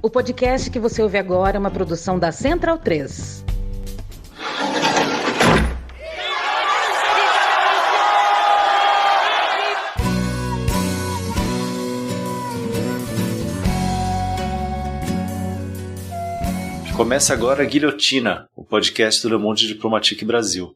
O podcast que você ouve agora é uma produção da Central 3. Começa agora a Guilhotina, o podcast do Le Monde Diplomatique Brasil.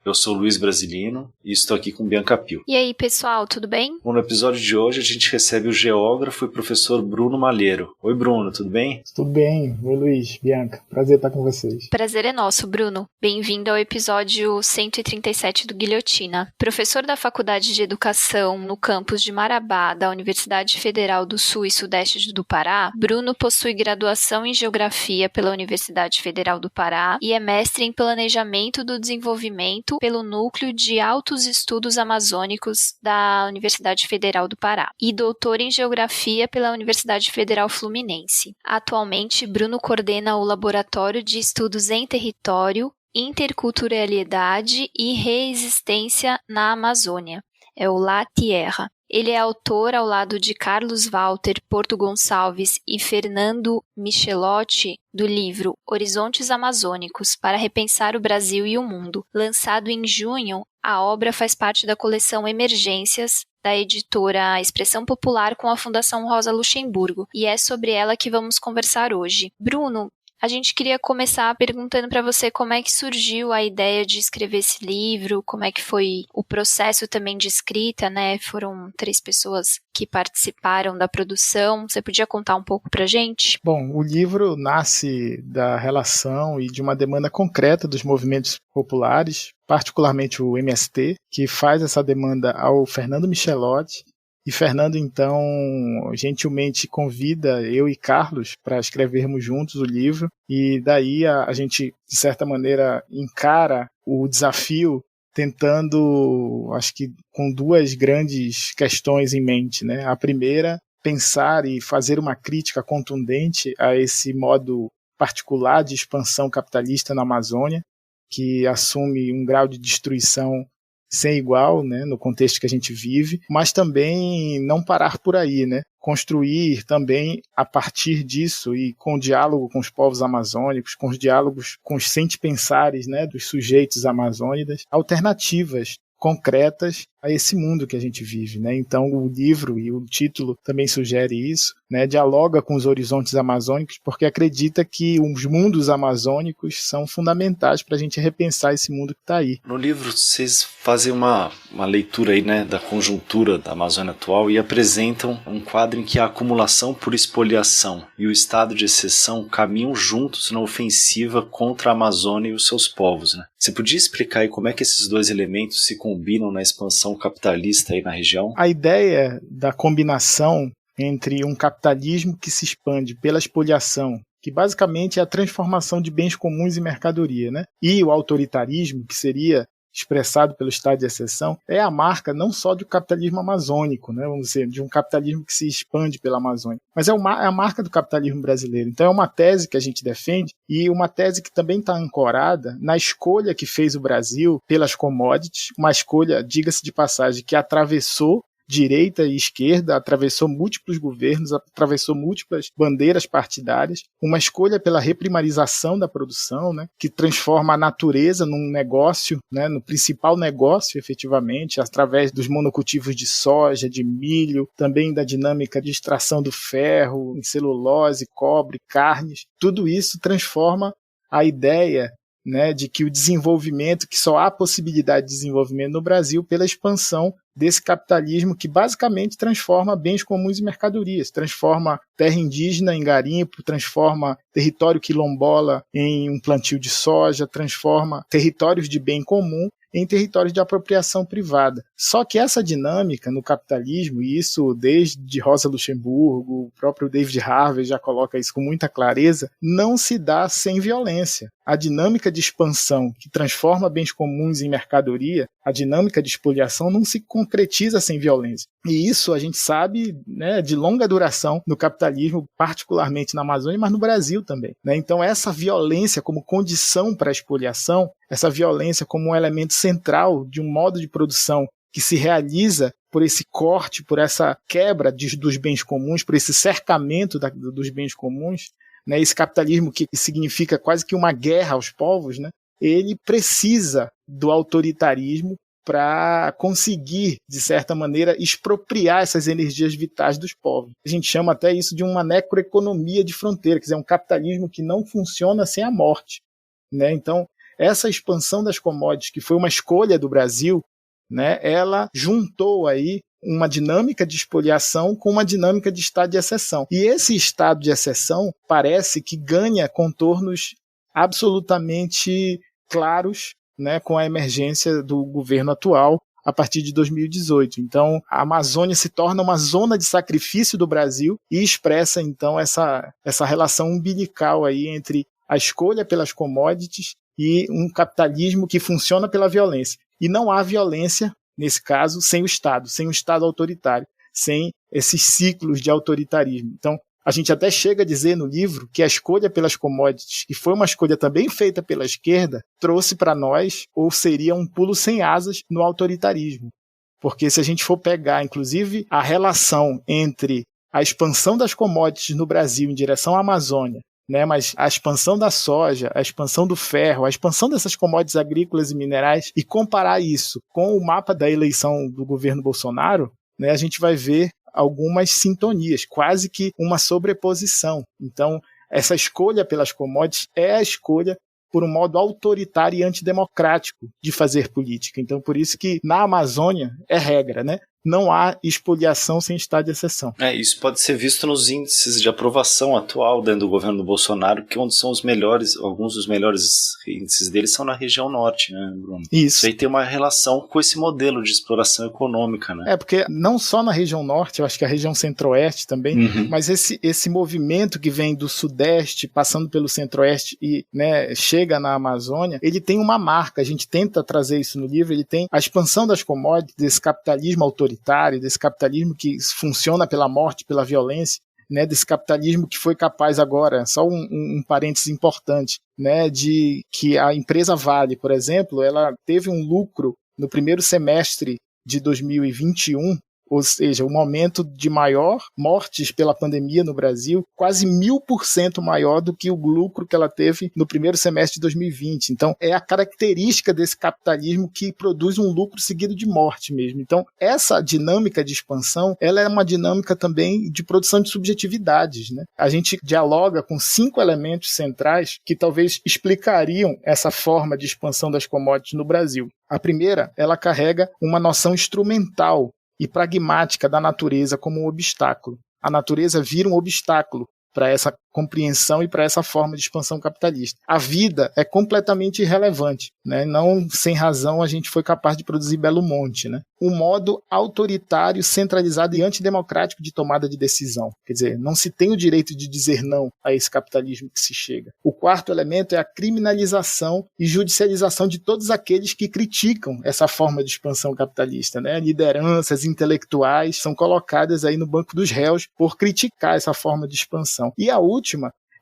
Eu sou Luiz Brasilino e estou aqui com Bianca Pio. E aí, pessoal, tudo bem? Bom, no episódio de hoje a gente recebe o geógrafo e professor Bruno Malheiro. Oi, Bruno, tudo bem? Tudo bem. Oi, Luiz, Bianca. Prazer estar com vocês. Prazer é nosso, Bruno. Bem-vindo ao episódio 137 do Guilhotina. Professor da Faculdade de Educação no campus de Marabá, da Universidade Federal do Sul e Sudeste do Pará, Bruno possui graduação em Geografia pela Universidade Federal do Pará e é mestre em Planejamento do Desenvolvimento pelo Núcleo de Altos Estudos Amazônicos da Universidade Federal do Pará e doutor em Geografia pela Universidade Federal Fluminense. Atualmente, Bruno coordena o Laboratório de Estudos em Território, Interculturalidade e Reexistência na Amazônia, é o La Tierra. Ele é autor, ao lado de Carlos Walter Porto Gonçalves e Fernando Michelotti, do livro Horizontes Amazônicos para Repensar o Brasil e o Mundo. Lançado em junho, a obra faz parte da coleção Emergências, da editora Expressão Popular com a Fundação Rosa Luxemburgo, e é sobre ela que vamos conversar hoje. Bruno, a gente queria começar perguntando para você como é que surgiu a ideia de escrever esse livro, como é que foi o processo também de escrita, né? Foram 3 pessoas que participaram da produção. Você podia contar um pouco pra gente? Bom, o livro nasce da relação e de uma demanda concreta dos movimentos populares, particularmente o MST, que faz essa demanda ao Fernando Michelotti. E Fernando, então, gentilmente convida eu e Carlos para escrevermos juntos o livro. E daí a gente, de certa maneira, encara o desafio tentando, acho que com 2 grandes questões em mente, né? A primeira, pensar e fazer uma crítica contundente a esse modo particular de expansão capitalista na Amazônia, que assume um grau de destruição sem igual, né, no contexto que a gente vive, mas também não parar por aí, né, construir também a partir disso e com o diálogo com os povos amazônicos, com os diálogos com os sentipensares, né, dos sujeitos amazônidas, alternativas concretas a esse mundo que a gente vive, né? Então o livro e o título também sugere isso, né? Dialoga com os horizontes amazônicos porque acredita que os mundos amazônicos são fundamentais para a gente repensar esse mundo que está aí. No livro vocês fazem uma leitura aí, né, da conjuntura da Amazônia atual e apresentam um quadro em que a acumulação por expoliação e o estado de exceção caminham juntos na ofensiva contra a Amazônia e os seus povos, né? Você podia explicar aí como é que esses 2 elementos se combinam na expansão capitalista aí na região? A ideia da combinação entre um capitalismo que se expande pela expoliação, que basicamente é a transformação de bens comuns em mercadoria, né? E o autoritarismo, que seria expressado pelo estado de exceção, é a marca não só do capitalismo amazônico, né, vamos dizer, de um capitalismo que se expande pela Amazônia, mas é a marca do capitalismo brasileiro. Então é uma tese que a gente defende e uma tese que também está ancorada na escolha que fez o Brasil pelas commodities, uma escolha, diga-se de passagem, que atravessou direita e esquerda, atravessou múltiplos governos, atravessou múltiplas bandeiras partidárias, uma escolha pela reprimarização da produção, né, que transforma a natureza num negócio, né, no principal negócio, efetivamente, através dos monocultivos de soja, de milho, também da dinâmica de extração do ferro, em celulose, cobre, carnes. Tudo isso transforma a ideia, né, de que o desenvolvimento, que só há possibilidade de desenvolvimento no Brasil pela expansão desse capitalismo que basicamente transforma bens comuns em mercadorias, transforma terra indígena em garimpo, transforma território quilombola em um plantio de soja, transforma territórios de bem comum em territórios de apropriação privada. Só que essa dinâmica no capitalismo, e isso desde Rosa Luxemburgo, o próprio David Harvey já coloca isso com muita clareza, não se dá sem violência. A dinâmica de expansão que transforma bens comuns em mercadoria, a dinâmica de expoliação não se concretiza sem violência. E isso a gente sabe, né, de longa duração no capitalismo, particularmente na Amazônia, mas no Brasil também, né? Então essa violência como condição para a expoliação, essa violência como um elemento central de um modo de produção que se realiza por esse corte, por essa quebra dos bens comuns, por esse cercamento dos bens comuns, né, esse capitalismo que significa quase que uma guerra aos povos, né, ele precisa do autoritarismo para conseguir, de certa maneira, expropriar essas energias vitais dos povos. A gente chama até isso de uma necroeconomia de fronteira, quer dizer, um capitalismo que não funciona sem a morte, né? Então, essa expansão das commodities, que foi uma escolha do Brasil, né, ela juntou aí uma dinâmica de expoliação com uma dinâmica de estado de exceção. E esse estado de exceção parece que ganha contornos absolutamente claros, né, com a emergência do governo atual a partir de 2018. Então, a Amazônia se torna uma zona de sacrifício do Brasil e expressa, então, essa relação umbilical aí entre a escolha pelas commodities e um capitalismo que funciona pela violência. E não há violência, nesse caso, sem o Estado autoritário, sem esses ciclos de autoritarismo. Então, a gente até chega a dizer no livro que a escolha pelas commodities, que foi uma escolha também feita pela esquerda, trouxe para nós, ou seria um pulo sem asas no autoritarismo. Porque se a gente for pegar, inclusive, a relação entre a expansão das commodities no Brasil em direção à Amazônia, né, mas a expansão da soja, a expansão do ferro, a expansão dessas commodities agrícolas e minerais, e comparar isso com o mapa da eleição do governo Bolsonaro, né, a gente vai ver algumas sintonias, quase que uma sobreposição. Então, essa escolha pelas commodities é a escolha por um modo autoritário e antidemocrático de fazer política. Então, por isso que na Amazônia é regra, né? Não há expoliação sem estado de exceção. Isso pode ser visto nos índices de aprovação atual dentro do governo do Bolsonaro, que onde são os melhores, alguns dos melhores índices deles são na região norte, né, Bruno? Isso aí tem uma relação com esse modelo de exploração econômica, né? Porque não só na região norte, eu acho que a região centro-oeste também, mas esse movimento que vem do sudeste, passando pelo centro-oeste e, né, chega na Amazônia, ele tem uma marca, a gente tenta trazer isso no livro, ele tem a expansão das commodities, desse capitalismo autoritário, desse capitalismo que funciona pela morte, pela violência, né, desse capitalismo que foi capaz agora, só um parênteses importante, né, de que a empresa Vale, por exemplo, ela teve um lucro no primeiro semestre de 2021, ou seja, o momento de maior mortes pela pandemia no Brasil, quase 1000% maior do que o lucro que ela teve no primeiro semestre de 2020. Então, é a característica desse capitalismo que produz um lucro seguido de morte mesmo. Então, essa dinâmica de expansão, ela é uma dinâmica também de produção de subjetividades, né? A gente dialoga com 5 elementos centrais que talvez explicariam essa forma de expansão das commodities no Brasil. A primeira, ela carrega uma noção instrumental e pragmática da natureza como um obstáculo. A natureza vira um obstáculo para essa compreensão e para essa forma de expansão capitalista. A vida é completamente irrelevante, né? Não sem razão a gente foi capaz de produzir Belo Monte, né? Um modo autoritário, centralizado e antidemocrático de tomada de decisão. Quer dizer, não se tem o direito de dizer não a esse capitalismo que se chega. O quarto elemento é a criminalização e judicialização de todos aqueles que criticam essa forma de expansão capitalista, né? Lideranças intelectuais são colocadas aí no banco dos réus por criticar essa forma de expansão. E a última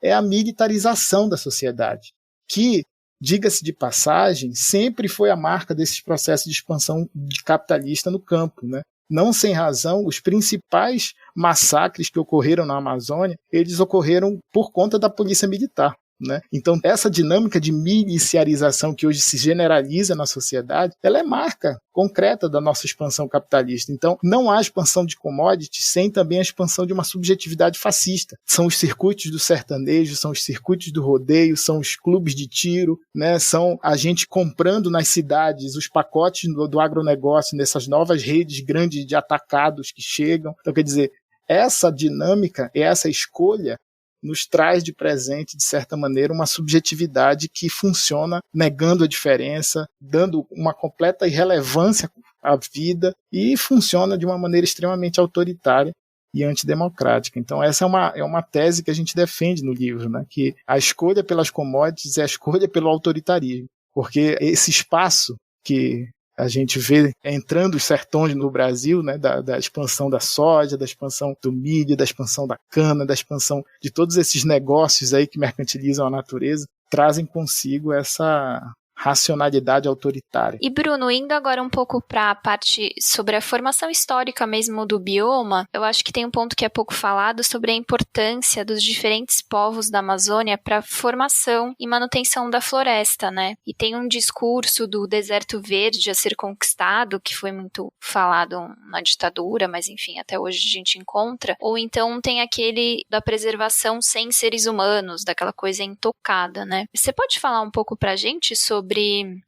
é a militarização da sociedade, que, diga-se de passagem, sempre foi a marca desses processos de expansão capitalista no campo, né? Não sem razão, os principais massacres que ocorreram na Amazônia, eles ocorreram por conta da polícia militar, né? Então, essa dinâmica de miliciarização que hoje se generaliza na sociedade, ela é marca concreta da nossa expansão capitalista. Então, não há expansão de commodities sem também a expansão de uma subjetividade fascista. São os circuitos do sertanejo, são os circuitos do rodeio, são os clubes de tiro, né? São a gente comprando nas cidades os pacotes do agronegócio, nessas novas redes grandes de atacados que chegam. Então, quer dizer, essa dinâmica e essa escolha nos traz de presente, de certa maneira, uma subjetividade que funciona negando a diferença, dando uma completa irrelevância à vida e funciona de uma maneira extremamente autoritária e antidemocrática. Então essa é uma tese que a gente defende no livro, né? Que a escolha pelas commodities é a escolha pelo autoritarismo, porque esse espaço que a gente vê entrando os sertões no Brasil, né, da expansão da soja, da expansão do milho, da expansão da cana, da expansão de todos esses negócios aí que mercantilizam a natureza, trazem consigo essa racionalidade autoritária. E Bruno, indo agora um pouco para a parte sobre a formação histórica mesmo do bioma, eu acho que tem um ponto que é pouco falado sobre a importância dos diferentes povos da Amazônia para a formação e manutenção da floresta, né? E tem um discurso do deserto verde a ser conquistado, que foi muito falado na ditadura, mas enfim, até hoje a gente encontra. Ou então tem aquele da preservação sem seres humanos, daquela coisa intocada, né? Você pode falar um pouco pra gente sobre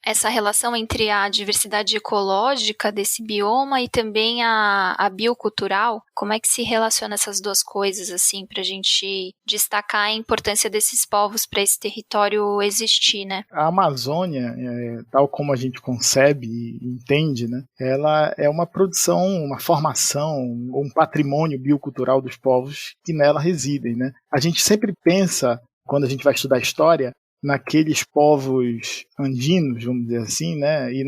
essa relação entre a diversidade ecológica desse bioma e também a biocultural? Como é que se relaciona essas duas coisas, assim, pra gente destacar a importância desses povos para esse território existir, né? A Amazônia, tal como a gente concebe e entende, né, ela é uma produção, uma formação, um patrimônio biocultural dos povos que nela residem, né? A gente sempre pensa, quando a gente vai estudar história, naqueles povos andinos, vamos dizer assim, né, e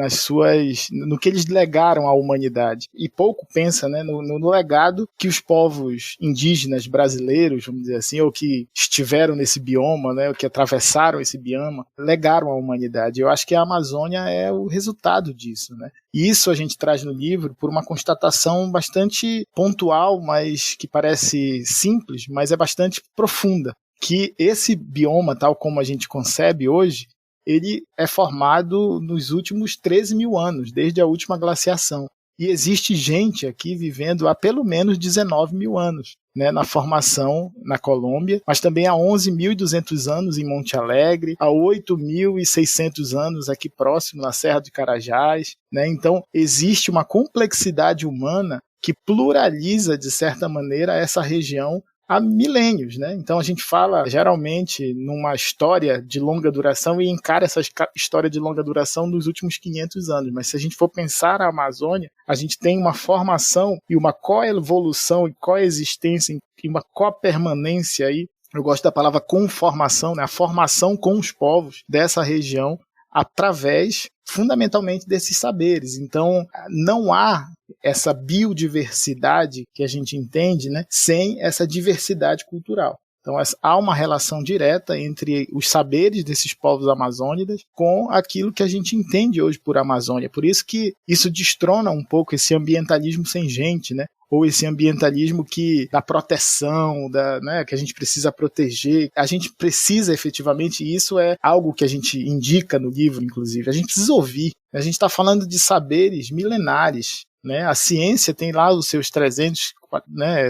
no que eles legaram à humanidade. E pouco pensa, né, no legado que os povos indígenas brasileiros, vamos dizer assim, ou que estiveram nesse bioma, né, ou que atravessaram esse bioma, legaram à humanidade. Eu acho que a Amazônia é o resultado disso, né? E isso a gente traz no livro por uma constatação bastante pontual, mas que parece simples, mas é bastante profunda. Que esse bioma, tal como a gente concebe hoje, ele é formado nos últimos 13 mil anos, desde a última glaciação. E existe gente aqui vivendo há pelo menos 19 mil anos, né, na formação na Colômbia, mas também há 11.200 anos em Monte Alegre, há 8.600 anos aqui próximo na Serra de Carajás, né? Então existe uma complexidade humana que pluraliza, de certa maneira, essa região há milênios, né? Então a gente fala geralmente numa história de longa duração e encara essa história de longa duração nos últimos 500 anos, mas se a gente for pensar a Amazônia, a gente tem uma formação e uma coevolução e coexistência e uma copermanência aí, eu gosto da palavra conformação, né? A formação com os povos dessa região através, fundamentalmente, desses saberes. Então, não há essa biodiversidade que a gente entende, né, sem essa diversidade cultural. Então, há uma relação direta entre os saberes desses povos amazônidas com aquilo que a gente entende hoje por Amazônia. Por isso que isso destrona um pouco esse ambientalismo sem gente, né? Ou esse ambientalismo da proteção, né, que a gente precisa proteger. A gente precisa efetivamente, e isso é algo que a gente indica no livro, inclusive, a gente precisa ouvir. A gente está falando de saberes milenares, né? A ciência tem lá os seus 300, né,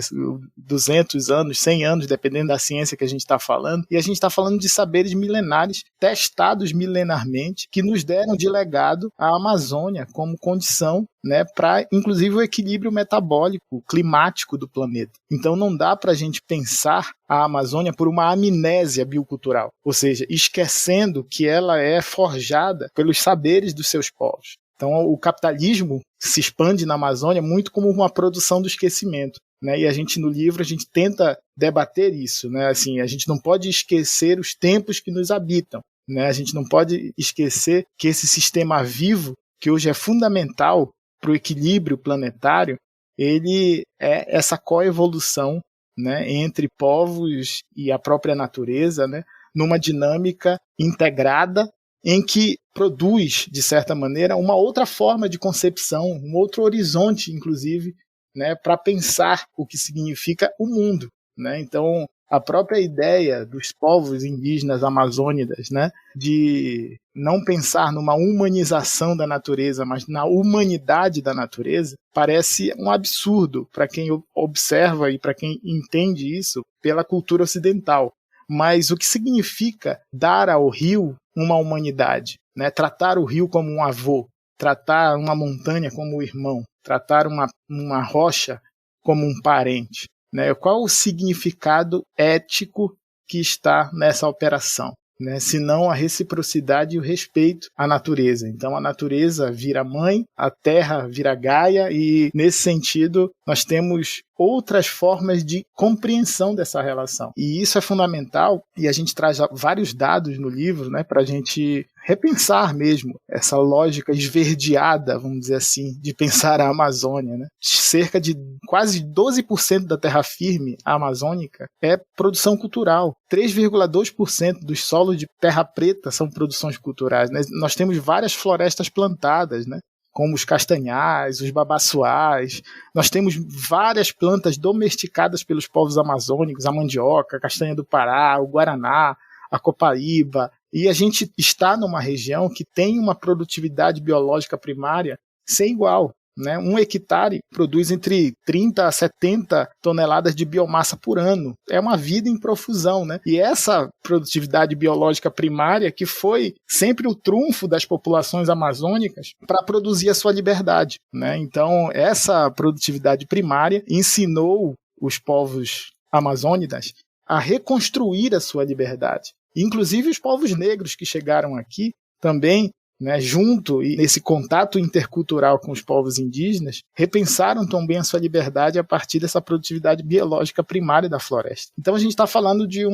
200 anos, 100 anos, dependendo da ciência que a gente está falando, e a gente está falando de saberes milenares, testados milenarmente, que nos deram de legado a Amazônia como condição, né, para, inclusive, o equilíbrio metabólico, climático do planeta. Então não dá para a gente pensar a Amazônia por uma amnésia biocultural, ou seja, esquecendo que ela é forjada pelos saberes dos seus povos. Então o capitalismo se expande na Amazônia muito como uma produção do esquecimento, né? E a gente no livro a gente tenta debater isso, né? Assim, a gente não pode esquecer os tempos que nos habitam, né? A gente não pode esquecer que esse sistema vivo, que hoje é fundamental para o equilíbrio planetário, ele é essa coevolução, né, entre povos e a própria natureza, né, numa dinâmica integrada em que produz, de certa maneira, uma outra forma de concepção, um outro horizonte, inclusive, né, para pensar o que significa o mundo, né? Então, a própria ideia dos povos indígenas amazônidas, né, de não pensar numa humanização da natureza, mas na humanidade da natureza, parece um absurdo para quem observa e para quem entende isso pela cultura ocidental. Mas o que significa dar ao rio uma humanidade, né? Tratar o rio como um avô, tratar uma montanha como um irmão, tratar uma rocha como um parente, né? Qual o significado ético que está nessa operação, né? Senão a reciprocidade e o respeito à natureza. Então a natureza vira mãe, a terra vira Gaia, e nesse sentido nós temos outras formas de compreensão dessa relação. E isso é fundamental, e a gente traz vários dados no livro, né, para a gente repensar mesmo essa lógica esverdeada, vamos dizer assim, de pensar a Amazônia, né? Cerca de quase 12% da terra firme amazônica é produção cultural. 3,2% dos solos de terra preta são produções culturais, né? Nós temos várias florestas plantadas, né? Como os castanhais, os babaçoás. Nós temos várias plantas domesticadas pelos povos amazônicos, a mandioca, a castanha do Pará, o guaraná, a copaíba. E a gente está numa região que tem uma produtividade biológica primária sem igual, né? 1 hectare produz entre 30 a 70 toneladas de biomassa por ano. É uma vida em profusão, né? E essa produtividade biológica primária que foi sempre o trunfo das populações amazônicas para produzir a sua liberdade, né? Então, essa produtividade primária ensinou os povos amazônicos a reconstruir a sua liberdade. Inclusive os povos negros que chegaram aqui também, né, junto e nesse contato intercultural com os povos indígenas, repensaram também a sua liberdade a partir dessa produtividade biológica primária da floresta. Então a gente está falando de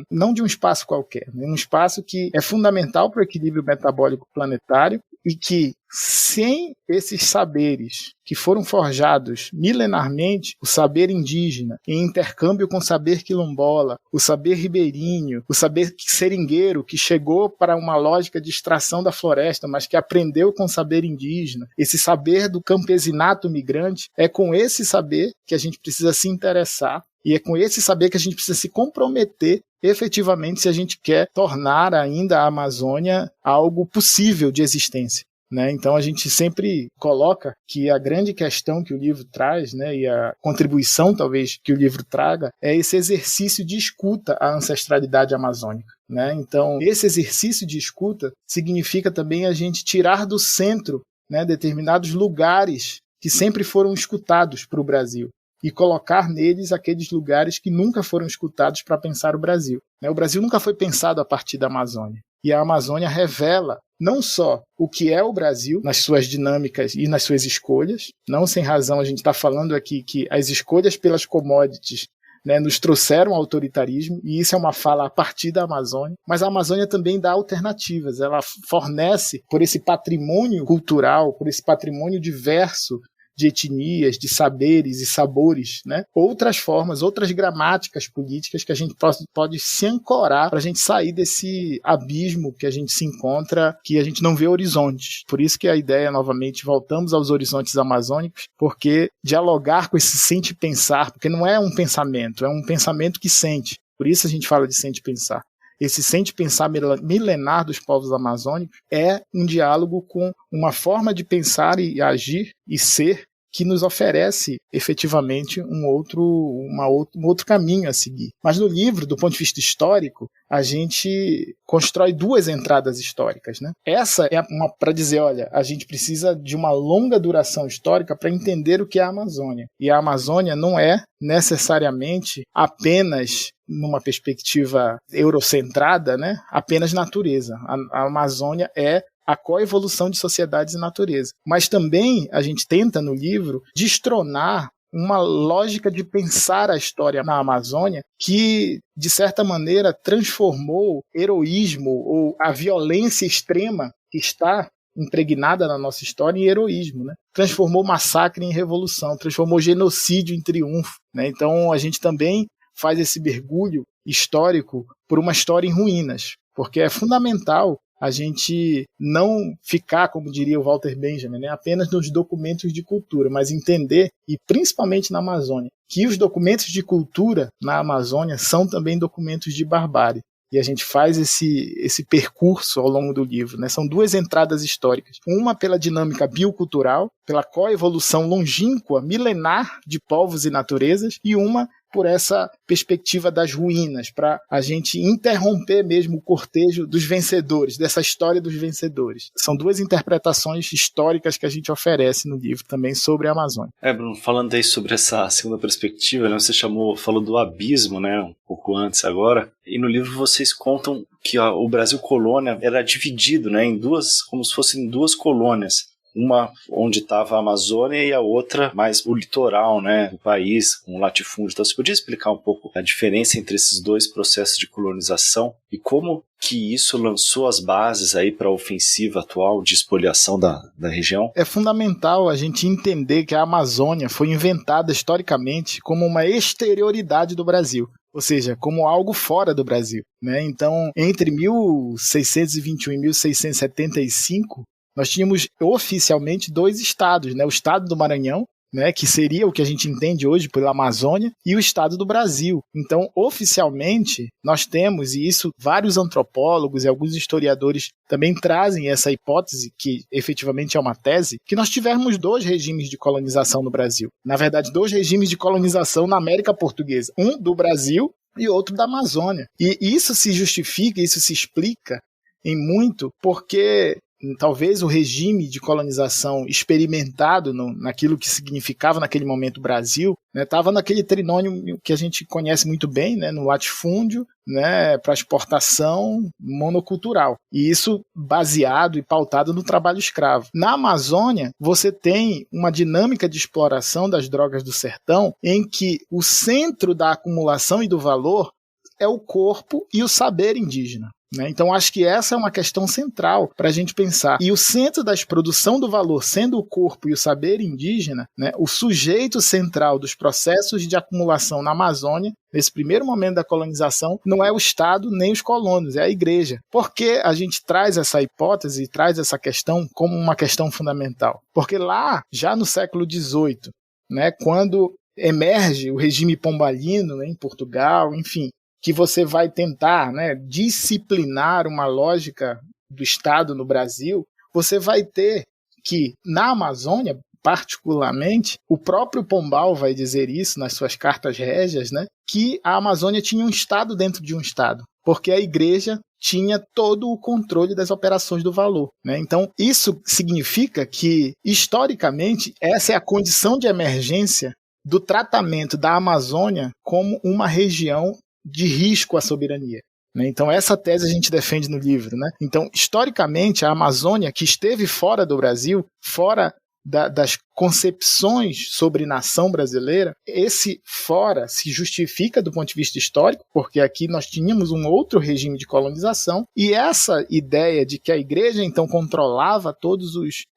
não de um espaço qualquer, né, um espaço que é fundamental para o equilíbrio metabólico planetário e que, sem esses saberes que foram forjados milenarmente, o saber indígena, em intercâmbio com o saber quilombola, o saber ribeirinho, o saber seringueiro, que chegou para uma lógica de extração da floresta, mas que aprendeu com o saber indígena, esse saber do campesinato migrante, é com esse saber que a gente precisa se interessar e é com esse saber que a gente precisa se comprometer efetivamente se a gente quer tornar ainda a Amazônia algo possível de existência, né? Então a gente sempre coloca que a grande questão que o livro traz, né, e a contribuição talvez que o livro traga é esse exercício de escuta à ancestralidade amazônica, né? Então esse exercício de escuta significa também a gente tirar do centro, né, determinados lugares que sempre foram escutados para o Brasil e colocar neles aqueles lugares que nunca foram escutados para pensar o Brasil. O Brasil nunca foi pensado a partir da Amazônia. E a Amazônia revela não só o que é o Brasil, nas suas dinâmicas e nas suas escolhas. Não sem razão a gente está falando aqui que as escolhas pelas commodities, né, nos trouxeram ao autoritarismo, e isso é uma fala a partir da Amazônia. Mas a Amazônia também dá alternativas. Ela fornece, por esse patrimônio cultural, por esse patrimônio diverso, de etnias, de saberes e sabores, né? Outras formas, outras gramáticas políticas que a gente pode se ancorar para a gente sair desse abismo que a gente se encontra, que a gente não vê horizontes. Por isso que a ideia, novamente, voltamos aos horizontes amazônicos, porque dialogar com esse sente-pensar, porque não é um pensamento, é um pensamento que sente. Por isso a gente fala de sente-pensar. Esse sente-pensar milenar dos povos amazônicos é um diálogo com uma forma de pensar e agir e ser que nos oferece efetivamente um outro caminho a seguir. Mas no livro, do ponto de vista histórico, a gente constrói 2 entradas históricas, né? Essa é para dizer, olha, a gente precisa de uma longa duração histórica para entender o que é a Amazônia. E a Amazônia não é necessariamente apenas, numa perspectiva eurocentrada, né, apenas natureza. A Amazônia é a coevolução de sociedades e natureza. Mas também a gente tenta no livro destronar uma lógica de pensar a história na Amazônia que, de certa maneira, transformou heroísmo ou a violência extrema que está impregnada na nossa história em heroísmo, né? Transformou massacre em revolução, transformou genocídio em triunfo, né? Então a gente também faz esse mergulho histórico por uma história em ruínas, porque é fundamental a gente não ficar, como diria o Walter Benjamin, né, apenas nos documentos de cultura, mas entender, e principalmente na Amazônia, que os documentos de cultura na Amazônia são também documentos de barbárie. E a gente faz esse percurso ao longo do livro, né? São 2 entradas históricas. Uma pela dinâmica biocultural, pela coevolução longínqua, milenar de povos e naturezas, e uma por essa perspectiva das ruínas, para a gente interromper mesmo o cortejo dos vencedores, dessa história dos vencedores. São 2 interpretações históricas que a gente oferece no livro também sobre a Amazônia. Bruno, falando aí sobre essa segunda perspectiva, né, você falou do abismo, né, um pouco antes agora, e no livro vocês contam que o Brasil colônia era dividido, né, como se fossem 2 colônias. uma onde estava a Amazônia e a outra mais o litoral, né, do país, com o latifúndio. Então você podia explicar um pouco a diferença entre esses dois processos de colonização e como que isso lançou as bases aí para a ofensiva atual de espoliação da região? É fundamental a gente entender que a Amazônia foi inventada historicamente como uma exterioridade do Brasil, ou seja, como algo fora do Brasil, né? Então, entre 1621 e 1675, nós tínhamos oficialmente 2 estados, né? O estado do Maranhão, né, que seria o que a gente entende hoje pela Amazônia, e o estado do Brasil. Então, oficialmente, nós temos, e isso vários antropólogos e alguns historiadores também trazem essa hipótese, que efetivamente é uma tese, que nós tivemos 2 regimes de colonização no Brasil. Na verdade, 2 regimes de colonização na América Portuguesa. Um do Brasil e outro da Amazônia. E isso se justifica, isso se explica em muito porque talvez o regime de colonização experimentado naquilo que significava naquele momento o Brasil, estava naquele trinônio que a gente conhece muito bem, né, no latifúndio, né, para exportação monocultural. E isso baseado e pautado no trabalho escravo. Na Amazônia, você tem uma dinâmica de exploração das drogas do sertão em que o centro da acumulação e do valor é o corpo e o saber indígena. Então, acho que essa é uma questão central para a gente pensar. E o centro da produção do valor, sendo o corpo e o saber indígena, né, o sujeito central dos processos de acumulação na Amazônia, nesse primeiro momento da colonização, não é o Estado nem os colonos, é a igreja. Por que a gente traz essa hipótese, traz essa questão como uma questão fundamental? Porque lá, já no século XVIII, né, quando emerge o regime pombalino, né, em Portugal, enfim, que você vai tentar, né, disciplinar uma lógica do Estado no Brasil, você vai ter que, na Amazônia, particularmente, o próprio Pombal vai dizer isso nas suas cartas régias, né, que a Amazônia tinha um Estado dentro de um Estado, porque a igreja tinha todo o controle das operações do valor, né? Então, isso significa que, historicamente, essa é a condição de emergência do tratamento da Amazônia como uma região de risco à soberania. Então, essa tese a gente defende no livro. Né? Então, historicamente, a Amazônia, que esteve fora do Brasil, fora das concepções sobre nação brasileira, esse fora se justifica do ponto de vista histórico, porque aqui nós tínhamos um outro regime de colonização, e essa ideia de que a igreja, então, controlava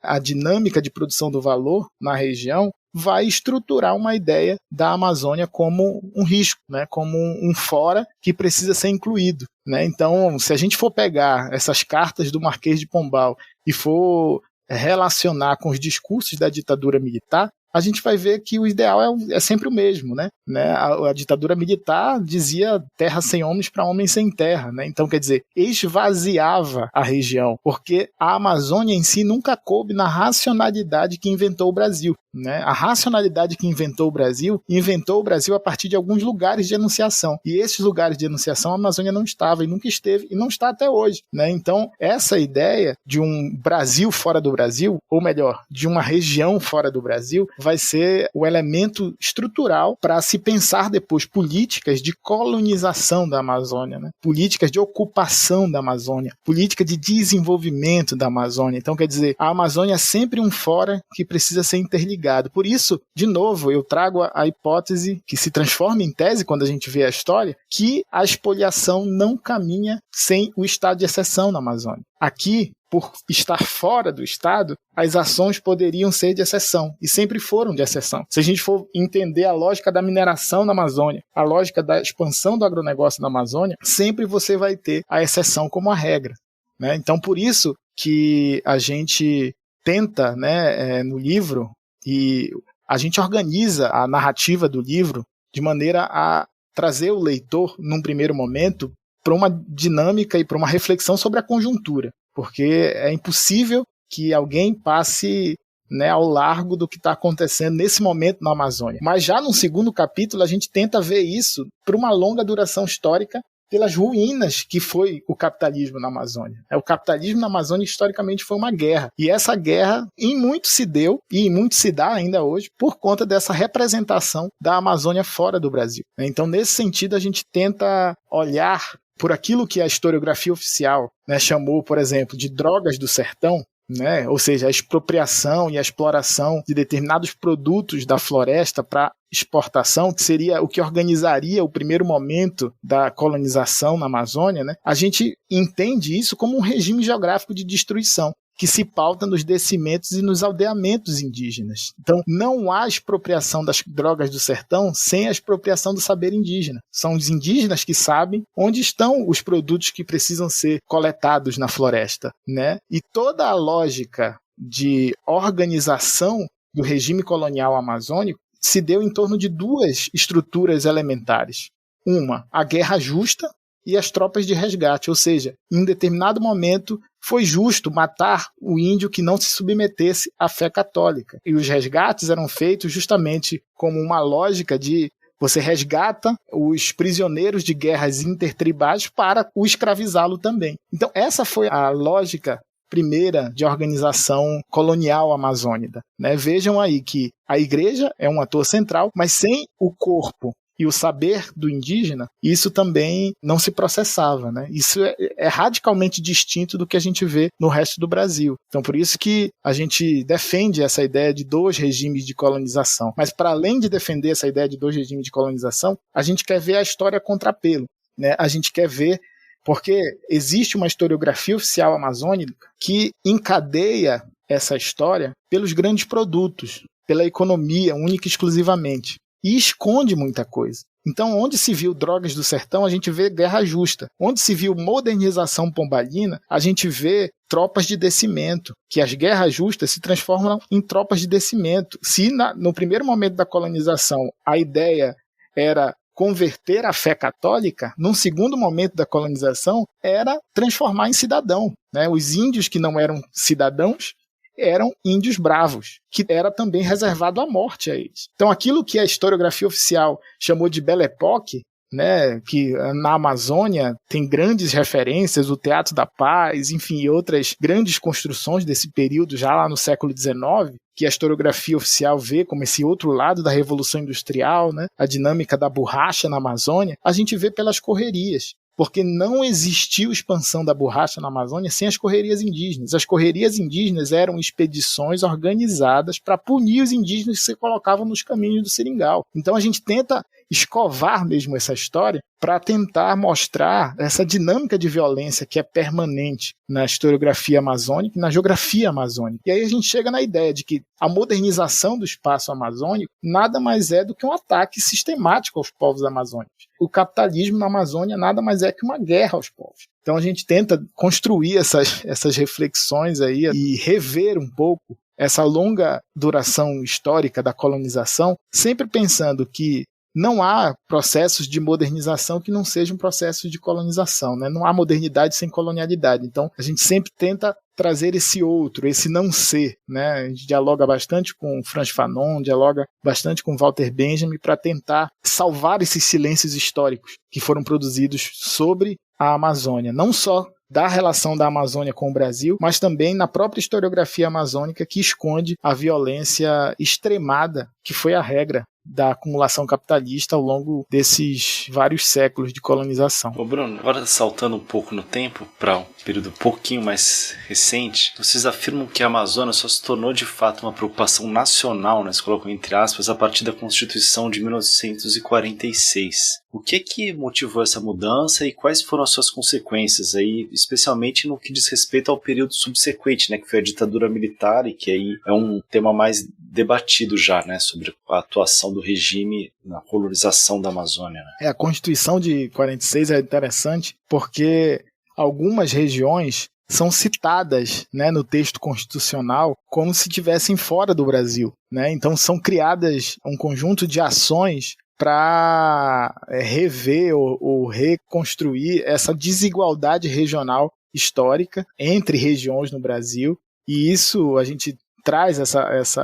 a dinâmica de produção do valor na região, vai estruturar uma ideia da Amazônia como um risco, né, como um fora que precisa ser incluído. Né? Então, se a gente for pegar essas cartas do Marquês de Pombal e for relacionar com os discursos da ditadura militar, a gente vai ver que o ideal é sempre o mesmo. Né? A ditadura militar dizia terra sem homens para homens sem terra. Né? Então, quer dizer, esvaziava a região, porque a Amazônia em si nunca coube na racionalidade que inventou o Brasil. Né? A racionalidade que inventou o Brasil a partir de alguns lugares de enunciação. E esses lugares de enunciação a Amazônia não estava e nunca esteve e não está até hoje. Né? Então, essa ideia de um Brasil fora do Brasil, ou melhor, de uma região fora do Brasil, vai ser o elemento estrutural para se pensar depois políticas de colonização da Amazônia, né? Políticas de ocupação da Amazônia, política de desenvolvimento da Amazônia. Então, quer dizer, a Amazônia é sempre um fora que precisa ser interligado. Por isso, de novo, eu trago a hipótese que se transforma em tese quando a gente vê a história, que a expoliação não caminha sem o estado de exceção na Amazônia. Aqui, por estar fora do Estado, as ações poderiam ser de exceção, e sempre foram de exceção. Se a gente for entender a lógica da mineração na Amazônia, a lógica da expansão do agronegócio na Amazônia, sempre você vai ter a exceção como a regra. Né? Então, por isso que a gente tenta, né, no livro, e a gente organiza a narrativa do livro de maneira a trazer o leitor, num primeiro momento, para uma dinâmica e para uma reflexão sobre a conjuntura. Porque é impossível que alguém passe, né, ao largo do que está acontecendo nesse momento na Amazônia. Mas já no segundo capítulo a gente tenta ver isso por uma longa duração histórica pelas ruínas que foi o capitalismo na Amazônia. O capitalismo na Amazônia historicamente foi uma guerra. E essa guerra em muito se deu e em muito se dá ainda hoje por conta dessa representação da Amazônia fora do Brasil. Então, nesse sentido, a gente tenta olhar por aquilo que a historiografia oficial, né, chamou, por exemplo, de drogas do sertão, né? Ou seja, a expropriação e a exploração de determinados produtos da floresta para exportação, que seria o que organizaria o primeiro momento da colonização na Amazônia, né? A gente entende isso como um regime geográfico de destruição, que se pauta nos descimentos e nos aldeamentos indígenas. Então, não há expropriação das drogas do sertão sem a expropriação do saber indígena. São os indígenas que sabem onde estão os produtos que precisam ser coletados na floresta, né? E toda a lógica de organização do regime colonial amazônico se deu em torno de duas estruturas elementares. Uma, a guerra justa, e as tropas de resgate, ou seja, em um determinado momento foi justo matar o índio que não se submetesse à fé católica. E os resgates eram feitos justamente como uma lógica de você resgata os prisioneiros de guerras intertribais para o escravizá-lo também. Então essa foi a lógica primeira de organização colonial amazônica, né? Vejam aí que a igreja é um ator central, mas sem o corpo e o saber do indígena, isso também não se processava, né? Isso é radicalmente distinto do que a gente vê no resto do Brasil. Então, por isso que a gente defende essa ideia de dois regimes de colonização. Mas, para além de defender essa ideia de dois regimes de colonização, a gente quer ver a história contrapelo, né? A gente quer ver, porque existe uma historiografia oficial amazônica que encadeia essa história pelos grandes produtos, pela economia única e exclusivamente. E esconde muita coisa. Então, onde se viu drogas do sertão, a gente vê guerra justa. Onde se viu modernização pombalina, a gente vê tropas de descimento, que as guerras justas se transformam em tropas de descimento. Se no primeiro momento da colonização a ideia era converter a fé católica, num segundo momento da colonização era transformar em cidadão, né? Os índios que não eram cidadãos eram índios bravos, que era também reservado à morte a eles. Então aquilo que a historiografia oficial chamou de Belle Époque, né, que na Amazônia tem grandes referências, o Teatro da Paz, enfim, e outras grandes construções desse período já lá no século XIX, que a historiografia oficial vê como esse outro lado da Revolução Industrial, né, a dinâmica da borracha na Amazônia, a gente vê pelas correrias. Porque não existiu expansão da borracha na Amazônia sem as correrias indígenas. As correrias indígenas eram expedições organizadas para punir os indígenas que se colocavam nos caminhos do seringal. Então a gente tenta escovar mesmo essa história para tentar mostrar essa dinâmica de violência que é permanente na historiografia amazônica e na geografia amazônica. E aí a gente chega na ideia de que a modernização do espaço amazônico nada mais é do que um ataque sistemático aos povos amazônicos. O capitalismo na Amazônia nada mais é que uma guerra aos povos. Então a gente tenta construir essas reflexões aí e rever um pouco essa longa duração histórica da colonização, sempre pensando que não há processos de modernização que não sejam processos de colonização, né? Não há modernidade sem colonialidade. Então, a gente sempre tenta trazer esse outro, esse não ser, né? A gente dialoga bastante com Frantz Fanon, dialoga bastante com Walter Benjamin para tentar salvar esses silêncios históricos que foram produzidos sobre a Amazônia, não só da relação da Amazônia com o Brasil, mas também na própria historiografia amazônica que esconde a violência extremada que foi a regra da acumulação capitalista ao longo desses vários séculos de colonização. Ô Bruno, agora saltando um pouco no tempo para um período um pouquinho mais recente, vocês afirmam que a Amazônia só se tornou de fato uma preocupação nacional, né, se colocam entre aspas, a partir da Constituição de 1946. O que motivou essa mudança e quais foram as suas consequências aí, especialmente no que diz respeito ao período subsequente, né, que foi a ditadura militar e que aí é um tema mais debatido já, né, sobre a atuação do regime na colonização da Amazônia. Né? A Constituição de 46 é interessante porque algumas regiões são citadas, né, no texto constitucional como se estivessem fora do Brasil, né? Então são criadas um conjunto de ações para rever ou reconstruir essa desigualdade regional histórica entre regiões no Brasil, e isso a gente traz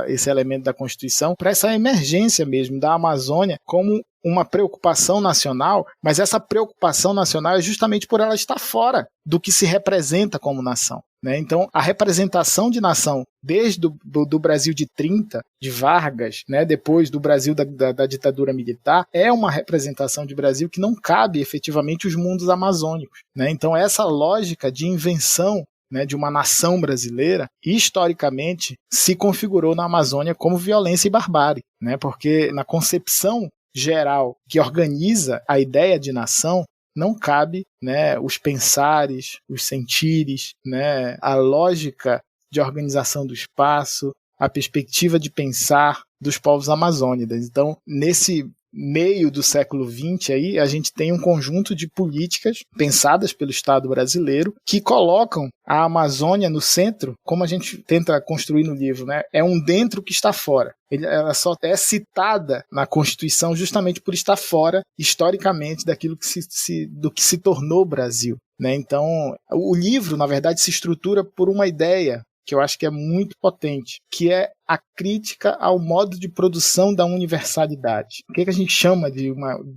esse elemento da Constituição para essa emergência mesmo da Amazônia como uma preocupação nacional, mas essa preocupação nacional é justamente por ela estar fora do que se representa como nação, né? Então, a representação de nação desde do Brasil de 30, de Vargas, né, depois do Brasil da ditadura militar, é uma representação de Brasil que não cabe efetivamente os mundos amazônicos, né? Então, essa lógica de invenção, né, de uma nação brasileira, historicamente se configurou na Amazônia como violência e barbárie, né, porque na concepção geral que organiza a ideia de nação, não cabe, né, os pensares, os sentires, né, a lógica de organização do espaço, a perspectiva de pensar dos povos amazônidas. Então, nesse meio do século XX, aí, a gente tem um conjunto de políticas pensadas pelo Estado brasileiro que colocam a Amazônia no centro, como a gente tenta construir no livro, né? É um dentro que está fora. Ela só é citada na Constituição justamente por estar fora, historicamente, daquilo do que se tornou o Brasil, né? Então, o livro, na verdade, se estrutura por uma ideia que eu acho que é muito potente, que é a crítica ao modo de produção da universalidade. O que a gente chama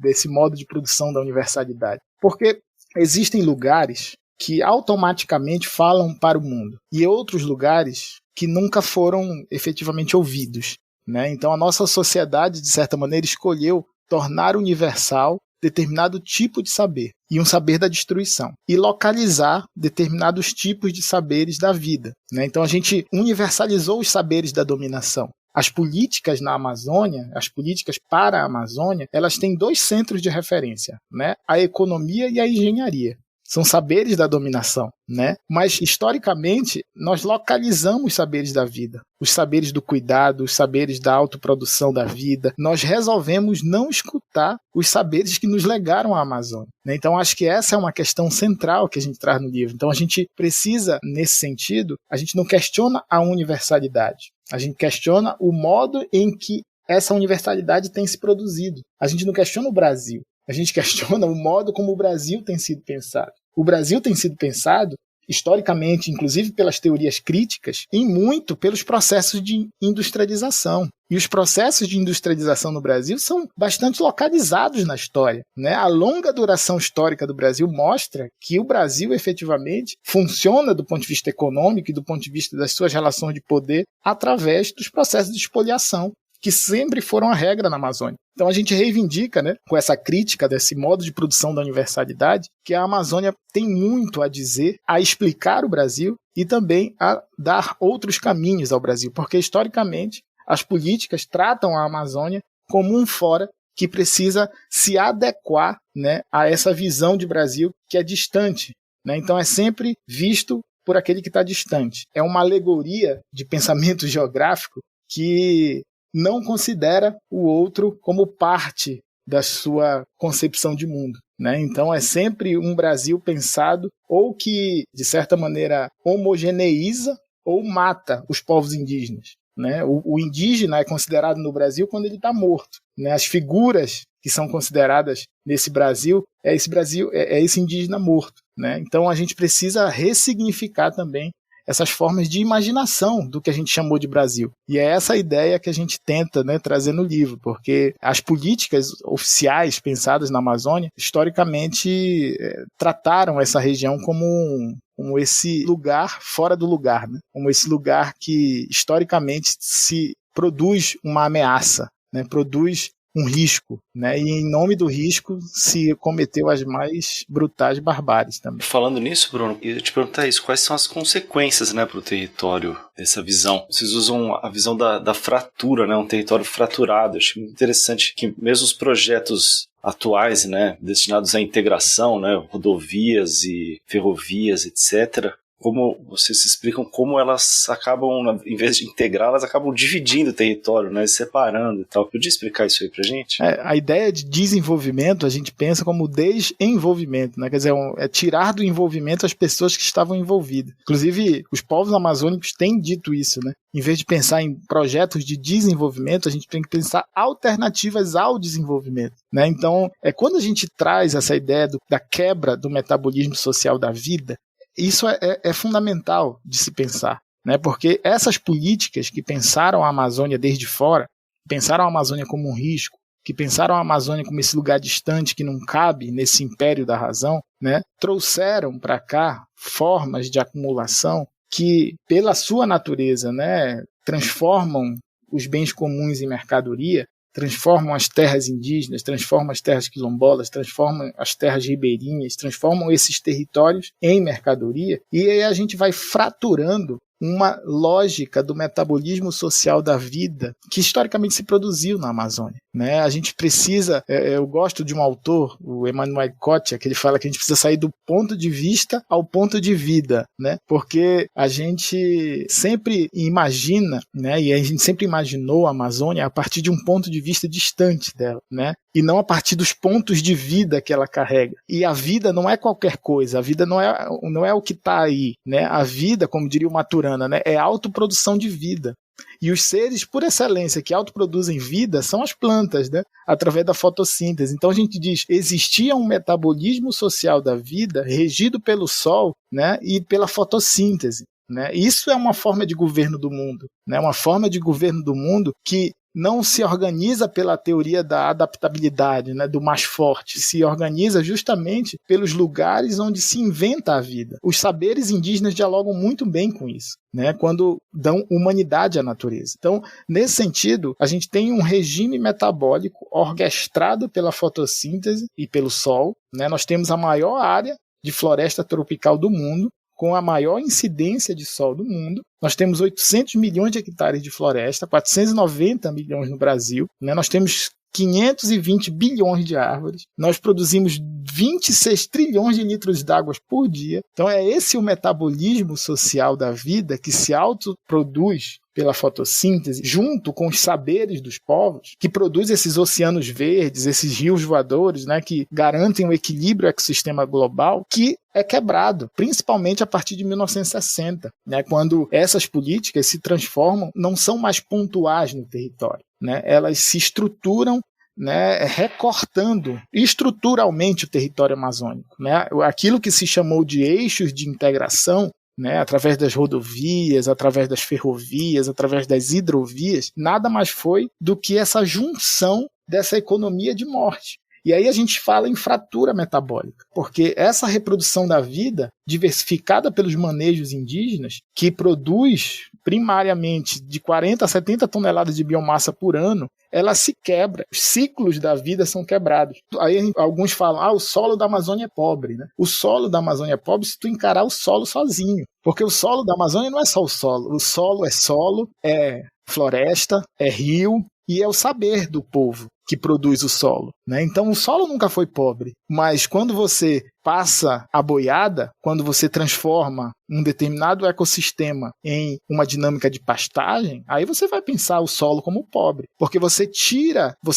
desse modo de produção da universalidade? Porque existem lugares que automaticamente falam para o mundo e outros lugares que nunca foram efetivamente ouvidos, né? Então a nossa sociedade, de certa maneira, escolheu tornar universal determinado tipo de saber, e um saber da destruição, e localizar determinados tipos de saberes da vida, né? Então a gente universalizou os saberes da dominação. As políticas na Amazônia, as políticas para a Amazônia, elas têm 2 centros de referência, né? A economia e a engenharia. São saberes da dominação, né? Mas, historicamente, nós localizamos os saberes da vida, os saberes do cuidado, os saberes da autoprodução da vida. Nós resolvemos não escutar os saberes que nos legaram à Amazônia, né? Então, acho que essa é uma questão central que a gente traz no livro. Então, a gente precisa, nesse sentido, a gente não questiona a universalidade. A gente questiona o modo em que essa universalidade tem se produzido. A gente não questiona o Brasil. A gente questiona o modo como o Brasil tem sido pensado. O Brasil tem sido pensado, historicamente, inclusive pelas teorias críticas, e muito pelos processos de industrialização. E os processos de industrialização no Brasil são bastante localizados na história, né? A longa duração histórica do Brasil mostra que o Brasil, efetivamente, funciona do ponto de vista econômico e do ponto de vista das suas relações de poder através dos processos de espoliação, que sempre foram a regra na Amazônia. Então a gente reivindica, né, com essa crítica desse modo de produção da universalidade, que a Amazônia tem muito a dizer, a explicar o Brasil e também a dar outros caminhos ao Brasil, porque historicamente as políticas tratam a Amazônia como um fora que precisa se adequar, né, a essa visão de Brasil que é distante, né? Então é sempre visto por aquele que está distante. É uma alegoria de pensamento geográfico que não considera o outro como parte da sua concepção de mundo, né? Então é sempre um Brasil pensado ou que, de certa maneira, homogeneiza ou mata os povos indígenas, né? O indígena é considerado no Brasil quando ele está morto, né? As figuras que são consideradas nesse Brasil, é esse indígena morto, né? Então a gente precisa ressignificar também essas formas de imaginação do que a gente chamou de Brasil. E é essa ideia que a gente tenta, né, trazer no livro, porque as políticas oficiais pensadas na Amazônia, historicamente, trataram essa região como esse lugar fora do lugar, né? Como esse lugar que, historicamente, se produz uma ameaça, né? Produz um risco, né? E em nome do risco se cometeu as mais brutais barbáries também. Falando nisso, Bruno, eu ia te perguntar isso, quais são as consequências, né, para o território dessa visão? Vocês usam a visão da fratura, né, um território fraturado. Eu achei muito interessante que mesmo os projetos atuais, né, destinados à integração, né, rodovias e ferrovias, etc., como vocês explicam como elas acabam, em vez de integrar, elas acabam dividindo o território, né, separando e tal. Podia explicar isso aí pra gente? A ideia de desenvolvimento a gente pensa como desenvolvimento, né? Quer dizer, é tirar do envolvimento as pessoas que estavam envolvidas. Inclusive, os povos amazônicos têm dito isso, né? Em vez de pensar em projetos de desenvolvimento, a gente tem que pensar alternativas ao desenvolvimento, né? Então, quando a gente traz essa ideia da quebra do metabolismo social da vida, isso é fundamental de se pensar, né? Porque essas políticas que pensaram a Amazônia desde fora, pensaram a Amazônia como um risco, que pensaram a Amazônia como esse lugar distante que não cabe nesse império da razão, né? Trouxeram para cá formas de acumulação que, pela sua natureza, né, transformam os bens comuns em mercadoria, transformam as terras indígenas, transformam as terras quilombolas, transformam as terras ribeirinhas, transformam esses territórios em mercadoria, e aí a gente vai fraturando uma lógica do metabolismo social da vida que historicamente se produziu na Amazônia, né? A gente precisa, eu gosto de um autor, o Emmanuel Kotia, que ele fala que a gente precisa sair do ponto de vista ao ponto de vida, né? Porque a gente sempre imagina, né? E a gente sempre imaginou a Amazônia a partir de um ponto de vista distante dela, né? E não a partir dos pontos de vida que ela carrega. E a vida não é qualquer coisa, a vida não é o que está aí, né? A vida, como diria o Maturana, né? É autoprodução de vida. E os seres, por excelência, que autoproduzem vida são as plantas, né? Através da fotossíntese. Então a gente diz, existia um metabolismo social da vida regido pelo sol, né? E pela fotossíntese, né? Isso é uma forma de governo do mundo, né? Uma forma de governo do mundo que não se organiza pela teoria da adaptabilidade, né, do mais forte, se organiza justamente pelos lugares onde se inventa a vida. Os saberes indígenas dialogam muito bem com isso, né, quando dão humanidade à natureza. Então, nesse sentido, a gente tem um regime metabólico orquestrado pela fotossíntese e pelo sol, né. Nós temos a maior área de floresta tropical do mundo, com a maior incidência de sol do mundo. Nós temos 800 milhões de hectares de floresta, 490 milhões no Brasil, né? Nós temos 520 bilhões de árvores, nós produzimos 26 trilhões de litros d'água por dia. Então é esse o metabolismo social da vida que se autoproduz pela fotossíntese, junto com os saberes dos povos, que produz esses oceanos verdes, esses rios voadores, né, que garantem o equilíbrio ecossistema global, que é quebrado, principalmente a partir de 1960, né, quando essas políticas se transformam, não são mais pontuais no território, né, elas se estruturam, né, recortando estruturalmente o território amazônico, né, aquilo que se chamou de eixos de integração, né, através das rodovias, através das ferrovias, através das hidrovias, nada mais foi do que essa junção dessa economia de morte. E aí a gente fala em fratura metabólica, porque essa reprodução da vida, diversificada pelos manejos indígenas, que produz primariamente de 40 a 70 toneladas de biomassa por ano, ela se quebra. Os ciclos da vida são quebrados. Aí alguns falam, o solo da Amazônia é pobre, né? O solo da Amazônia é pobre se tu encarar o solo sozinho. Porque o solo da Amazônia não é só o solo é floresta, é rio e é o saber do povo que produz o solo, né? Então o solo nunca foi pobre, mas quando você passa a boiada, quando você transforma um determinado ecossistema em uma dinâmica de pastagem, aí você vai pensar o solo como pobre, porque você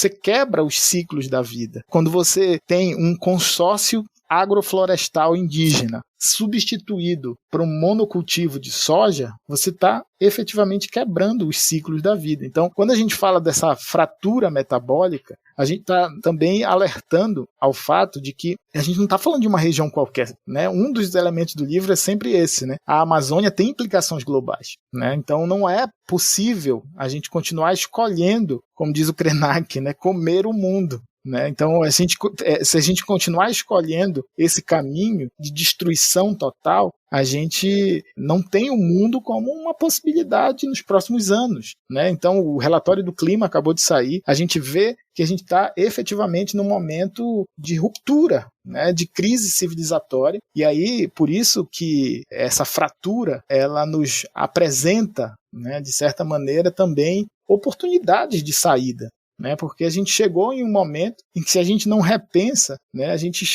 quebra os ciclos da vida. Quando você tem um consórcio agroflorestal indígena substituído por um monocultivo de soja, você está efetivamente quebrando os ciclos da vida. Então, quando a gente fala dessa fratura metabólica, a gente está também alertando ao fato de que a gente não está falando de uma região qualquer, né? Um dos elementos do livro é sempre esse, né? A Amazônia tem implicações globais, né? Então não é possível a gente continuar escolhendo, como diz o Krenak, né? Comer o mundo. Né? Então, se a gente continuar escolhendo esse caminho de destruição total, a gente não tem o mundo como uma possibilidade nos próximos anos, né? Então, o relatório do clima acabou de sair, a gente vê que a gente está efetivamente num momento de ruptura, né? De crise civilizatória, e aí, por isso que essa fratura, ela nos apresenta, né, de certa maneira, também oportunidades de saída. Né, porque a gente chegou em um momento em que, se a gente não repensa, né, a gente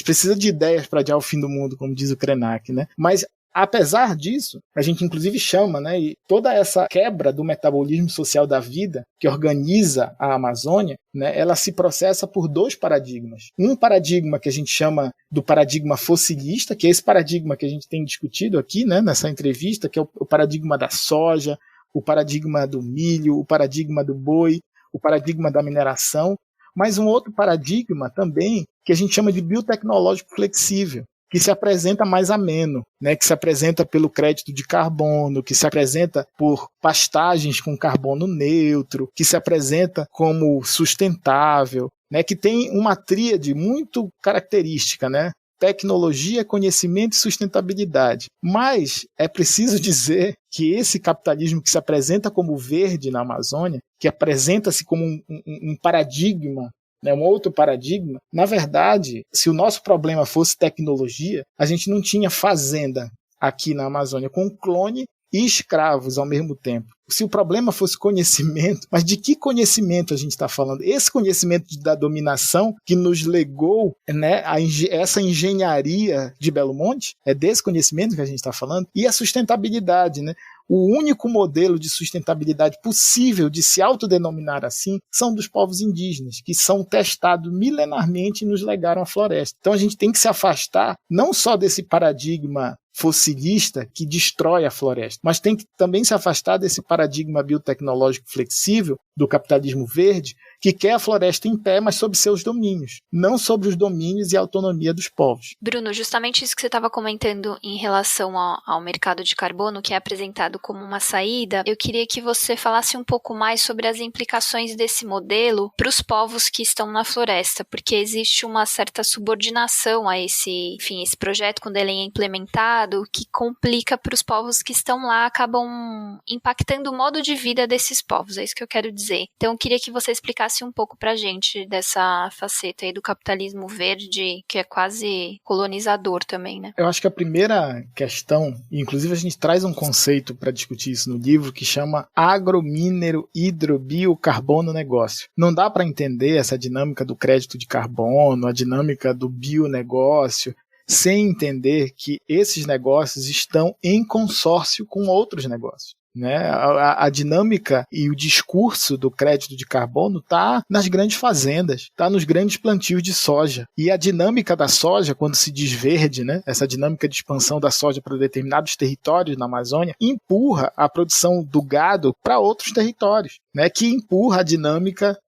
precisa de ideias para adiar o fim do mundo, como diz o Krenak, né? Mas apesar disso, a gente inclusive chama, né, e toda essa quebra do metabolismo social da vida que organiza a Amazônia, né, ela se processa por dois paradigmas. Um paradigma que a gente chama do paradigma fossilista, que é esse paradigma que a gente tem discutido aqui, né, nessa entrevista, que é o paradigma da soja, o paradigma do milho, o paradigma do boi, o paradigma da mineração, mas um outro paradigma também que a gente chama de biotecnológico flexível, que se apresenta mais ameno, né, que se apresenta pelo crédito de carbono, que se apresenta por pastagens com carbono neutro, que se apresenta como sustentável, né, que tem uma tríade muito característica, né? Tecnologia, conhecimento e sustentabilidade. Mas é preciso dizer que esse capitalismo que se apresenta como verde na Amazônia, que apresenta-se como um paradigma, né, um outro paradigma, na verdade, se o nosso problema fosse tecnologia, a gente não tinha fazenda aqui na Amazônia com clone e escravos ao mesmo tempo. Se o problema fosse conhecimento, mas de que conhecimento a gente está falando? Esse conhecimento da dominação que nos legou, né, essa engenharia de Belo Monte, é desse conhecimento que a gente está falando, e a sustentabilidade, né? O único modelo de sustentabilidade possível de se autodenominar assim são dos povos indígenas, que são testados milenarmente e nos legaram a floresta. Então a gente tem que se afastar não só desse paradigma fossilista que destrói a floresta, mas tem que também se afastar desse paradigma biotecnológico flexível do capitalismo verde, que quer a floresta em pé, mas sob seus domínios, não sobre os domínios e a autonomia dos povos. Bruno, justamente isso que você estava comentando em relação ao mercado de carbono, que é apresentado como uma saída, eu queria que você falasse um pouco mais sobre as implicações desse modelo para os povos que estão na floresta, porque existe uma certa subordinação a esse projeto, quando ele é implementado, que complica para os povos que estão lá, acabam impactando o modo de vida desses povos, é isso que eu quero dizer. Então eu queria que você explicasse um pouco pra gente dessa faceta aí do capitalismo verde, que é quase colonizador também, né? Eu acho que a primeira questão, e inclusive a gente traz um conceito para discutir isso no livro, que chama agromínero hidrobiocarbono negócio. Não dá para entender essa dinâmica do crédito de carbono, a dinâmica do bionegócio, sem entender que esses negócios estão em consórcio com outros negócios. Né? A dinâmica e o discurso do crédito de carbono está nas grandes fazendas, está nos grandes plantios de soja. E a dinâmica da soja, quando se diz verde, né? Essa dinâmica de expansão da soja para determinados territórios na Amazônia, empurra a produção do gado para outros territórios, né? Que empurra a dinâmica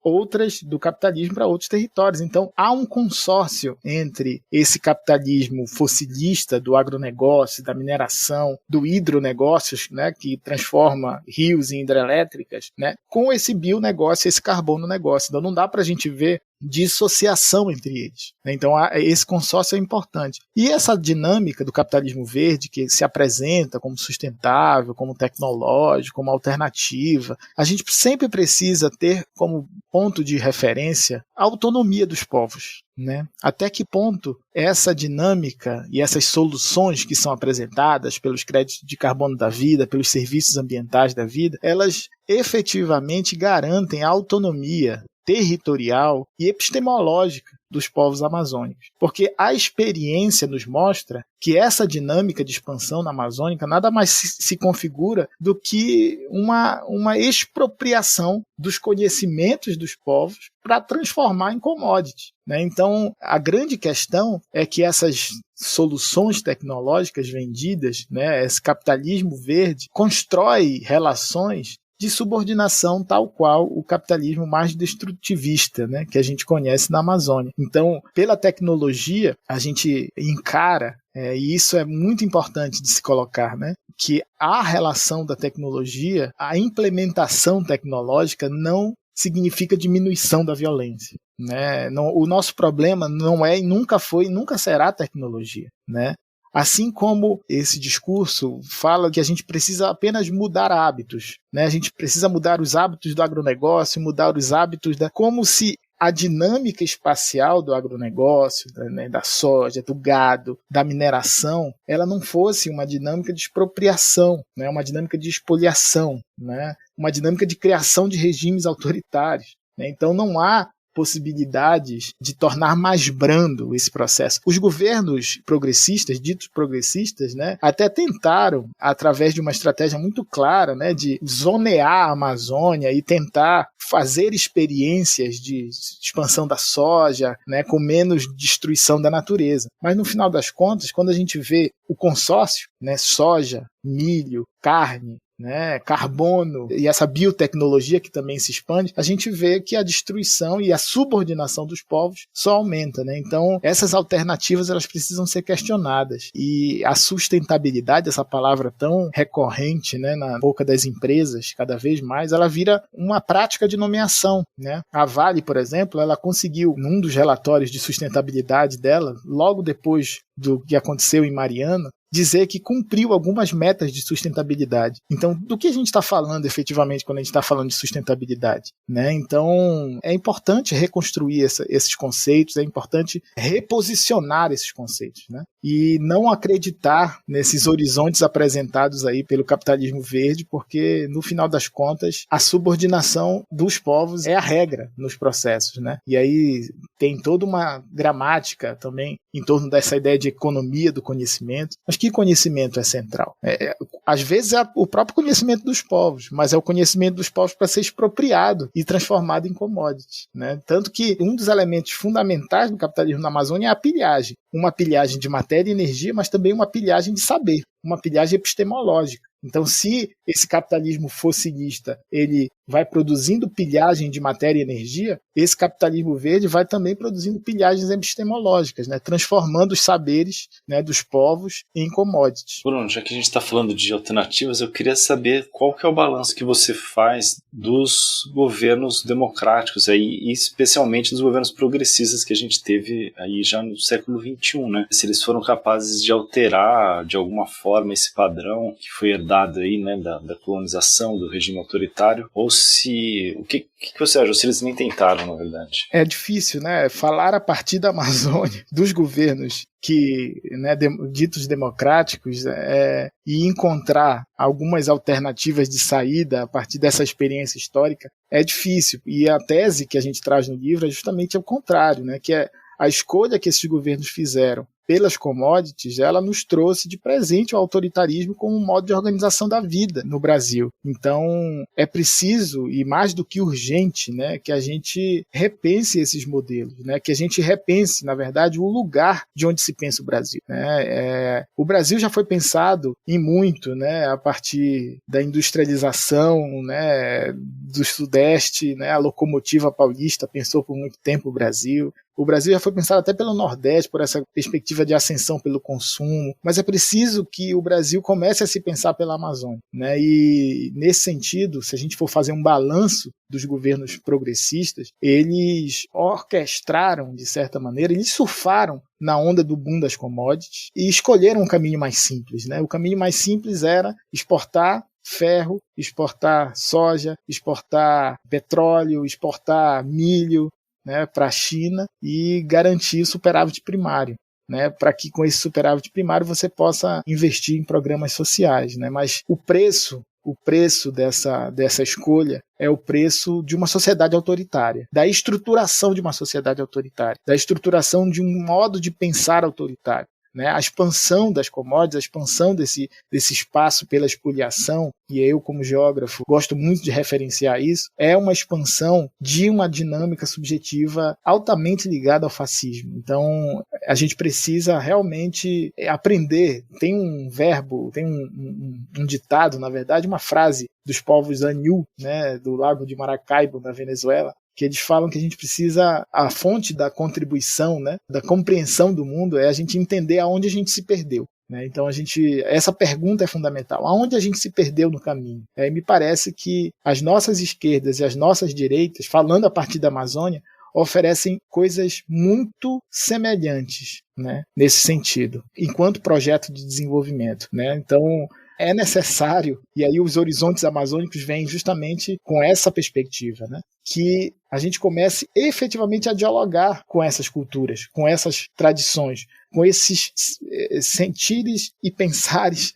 do capitalismo para outros territórios. Então, há um consórcio entre esse capitalismo fossilista do agronegócio, da mineração, do hidronegócio, né? Que transforma rios em hidrelétricas, né, com esse bionegócio, esse carbono negócio. Então não dá para a gente ver dissociação entre eles. Então esse consórcio é importante. E essa dinâmica do capitalismo verde, que se apresenta como sustentável, como tecnológico, como alternativa, a gente sempre precisa ter como ponto de referência a autonomia dos povos. Né? Até que ponto essa dinâmica e essas soluções que são apresentadas pelos créditos de carbono da vida, pelos serviços ambientais da vida, elas efetivamente garantem a autonomia territorial e epistemológica dos povos amazônicos. Porque a experiência nos mostra que essa dinâmica de expansão na Amazônica nada mais se configura do que uma expropriação dos conhecimentos dos povos para transformar em commodity. Né? Então, a grande questão é que essas soluções tecnológicas vendidas, né, esse capitalismo verde, constrói relações de subordinação tal qual o capitalismo mais destrutivista, né, que a gente conhece na Amazônia. Então, pela tecnologia, a gente encara, e isso é muito importante de se colocar, né, que a relação da tecnologia, a implementação tecnológica não significa diminuição da violência. Né? O nosso problema não é e nunca foi e nunca será a tecnologia. Né? Assim como esse discurso fala que a gente precisa apenas mudar hábitos, né? A gente precisa mudar os hábitos do agronegócio, mudar os hábitos como se a dinâmica espacial do agronegócio, da soja, do gado, da mineração, ela não fosse uma dinâmica de expropriação, né? Uma dinâmica de expoliação, né? Uma dinâmica de criação de regimes autoritários. Né? Então não há possibilidades de tornar mais brando esse processo. Os governos progressistas, ditos progressistas, né, até tentaram, através de uma estratégia muito clara, né, de zonear a Amazônia e tentar fazer experiências de expansão da soja, né, com menos destruição da natureza. Mas no final das contas, quando a gente vê o consórcio, né, soja, milho, carne, né, carbono e essa biotecnologia que também se expande, a gente vê que a destruição e a subordinação dos povos só aumenta. Né? Então, essas alternativas elas precisam ser questionadas. E a sustentabilidade, essa palavra tão recorrente, né, na boca das empresas, cada vez mais, ela vira uma prática de nomeação. Né? A Vale, por exemplo, ela conseguiu, num dos relatórios de sustentabilidade dela, logo depois do que aconteceu em Mariana, dizer que cumpriu algumas metas de sustentabilidade. Então, do que a gente está falando efetivamente quando a gente está falando de sustentabilidade, né? Então, é importante reconstruir esses conceitos, é importante reposicionar esses conceitos, né? E não acreditar nesses horizontes apresentados aí pelo capitalismo verde, porque, no final das contas, a subordinação dos povos é a regra nos processos, né? E aí tem toda uma gramática também em torno dessa ideia de economia do conhecimento. Mas que conhecimento é central? Às vezes é o próprio conhecimento dos povos, mas é o conhecimento dos povos para ser expropriado e transformado em commodity, né? Tanto que um dos elementos fundamentais do capitalismo na Amazônia é a pilhagem. Uma pilhagem de matéria e energia, mas também uma pilhagem de saber, uma pilhagem epistemológica. Então, se esse capitalismo fossilista ele vai produzindo pilhagem de matéria e energia, esse capitalismo verde vai também produzindo pilhagens epistemológicas, né, transformando os saberes, né, dos povos em commodities. Bruno, já que a gente está falando de alternativas, eu queria saber qual que é o balanço que você faz dos governos democráticos, aí, e especialmente dos governos progressistas que a gente teve aí já no século XXI, né? Se eles foram capazes de alterar de alguma forma esse padrão que foi herdado aí, né, da colonização, do regime autoritário, ou se... O que você acha? Ou se eles nem tentaram, na verdade? É difícil, né? Falar a partir da Amazônia, dos governos que, né, ditos democráticos, e encontrar algumas alternativas de saída a partir dessa experiência histórica é difícil. E a tese que a gente traz no livro é justamente o contrário, né? Que é a escolha que esses governos fizeram pelas commodities, ela nos trouxe de presente o autoritarismo como um modo de organização da vida no Brasil. Então, é preciso, e mais do que urgente, né, que a gente repense esses modelos, né, que a gente repense, na verdade, o lugar de onde se pensa o Brasil, né. O Brasil já foi pensado em muito, né, a partir da industrialização, né, do Sudeste, né, a locomotiva paulista pensou por muito tempo o Brasil. O Brasil já foi pensado até pelo Nordeste, por essa perspectiva de ascensão pelo consumo, mas é preciso que o Brasil comece a se pensar pela Amazônia, né? E, nesse sentido, se a gente for fazer um balanço dos governos progressistas, eles orquestraram, de certa maneira, eles surfaram na onda do boom das commodities e escolheram um caminho mais simples, né? O caminho mais simples era exportar ferro, exportar soja, exportar petróleo, exportar milho, né, para a China e garantir o superávit primário, né, para que com esse superávit primário você possa investir em programas sociais, né? Mas o preço dessa escolha é o preço de uma sociedade autoritária, da estruturação de uma sociedade autoritária, da estruturação de um modo de pensar autoritário. Né, a expansão das commodities, a expansão desse espaço pela espoliação, e eu como geógrafo gosto muito de referenciar isso, é uma expansão de uma dinâmica subjetiva altamente ligada ao fascismo. Então a gente precisa realmente aprender, tem um verbo, tem um ditado, na verdade, uma frase dos povos Anhu, né, do Lago de Maracaibo, na Venezuela, que eles falam que a gente precisa, a fonte da contribuição, né, da compreensão do mundo é a gente entender aonde a gente se perdeu. Né? Então essa pergunta é fundamental. Aonde a gente se perdeu no caminho? Me parece que as nossas esquerdas e as nossas direitas, falando a partir da Amazônia, oferecem coisas muito semelhantes, né, nesse sentido, enquanto projeto de desenvolvimento. Né? Então, é necessário, e aí os horizontes amazônicos vêm justamente com essa perspectiva, né? Que a gente comece efetivamente a dialogar com essas culturas, com essas tradições, com esses sentires e pensares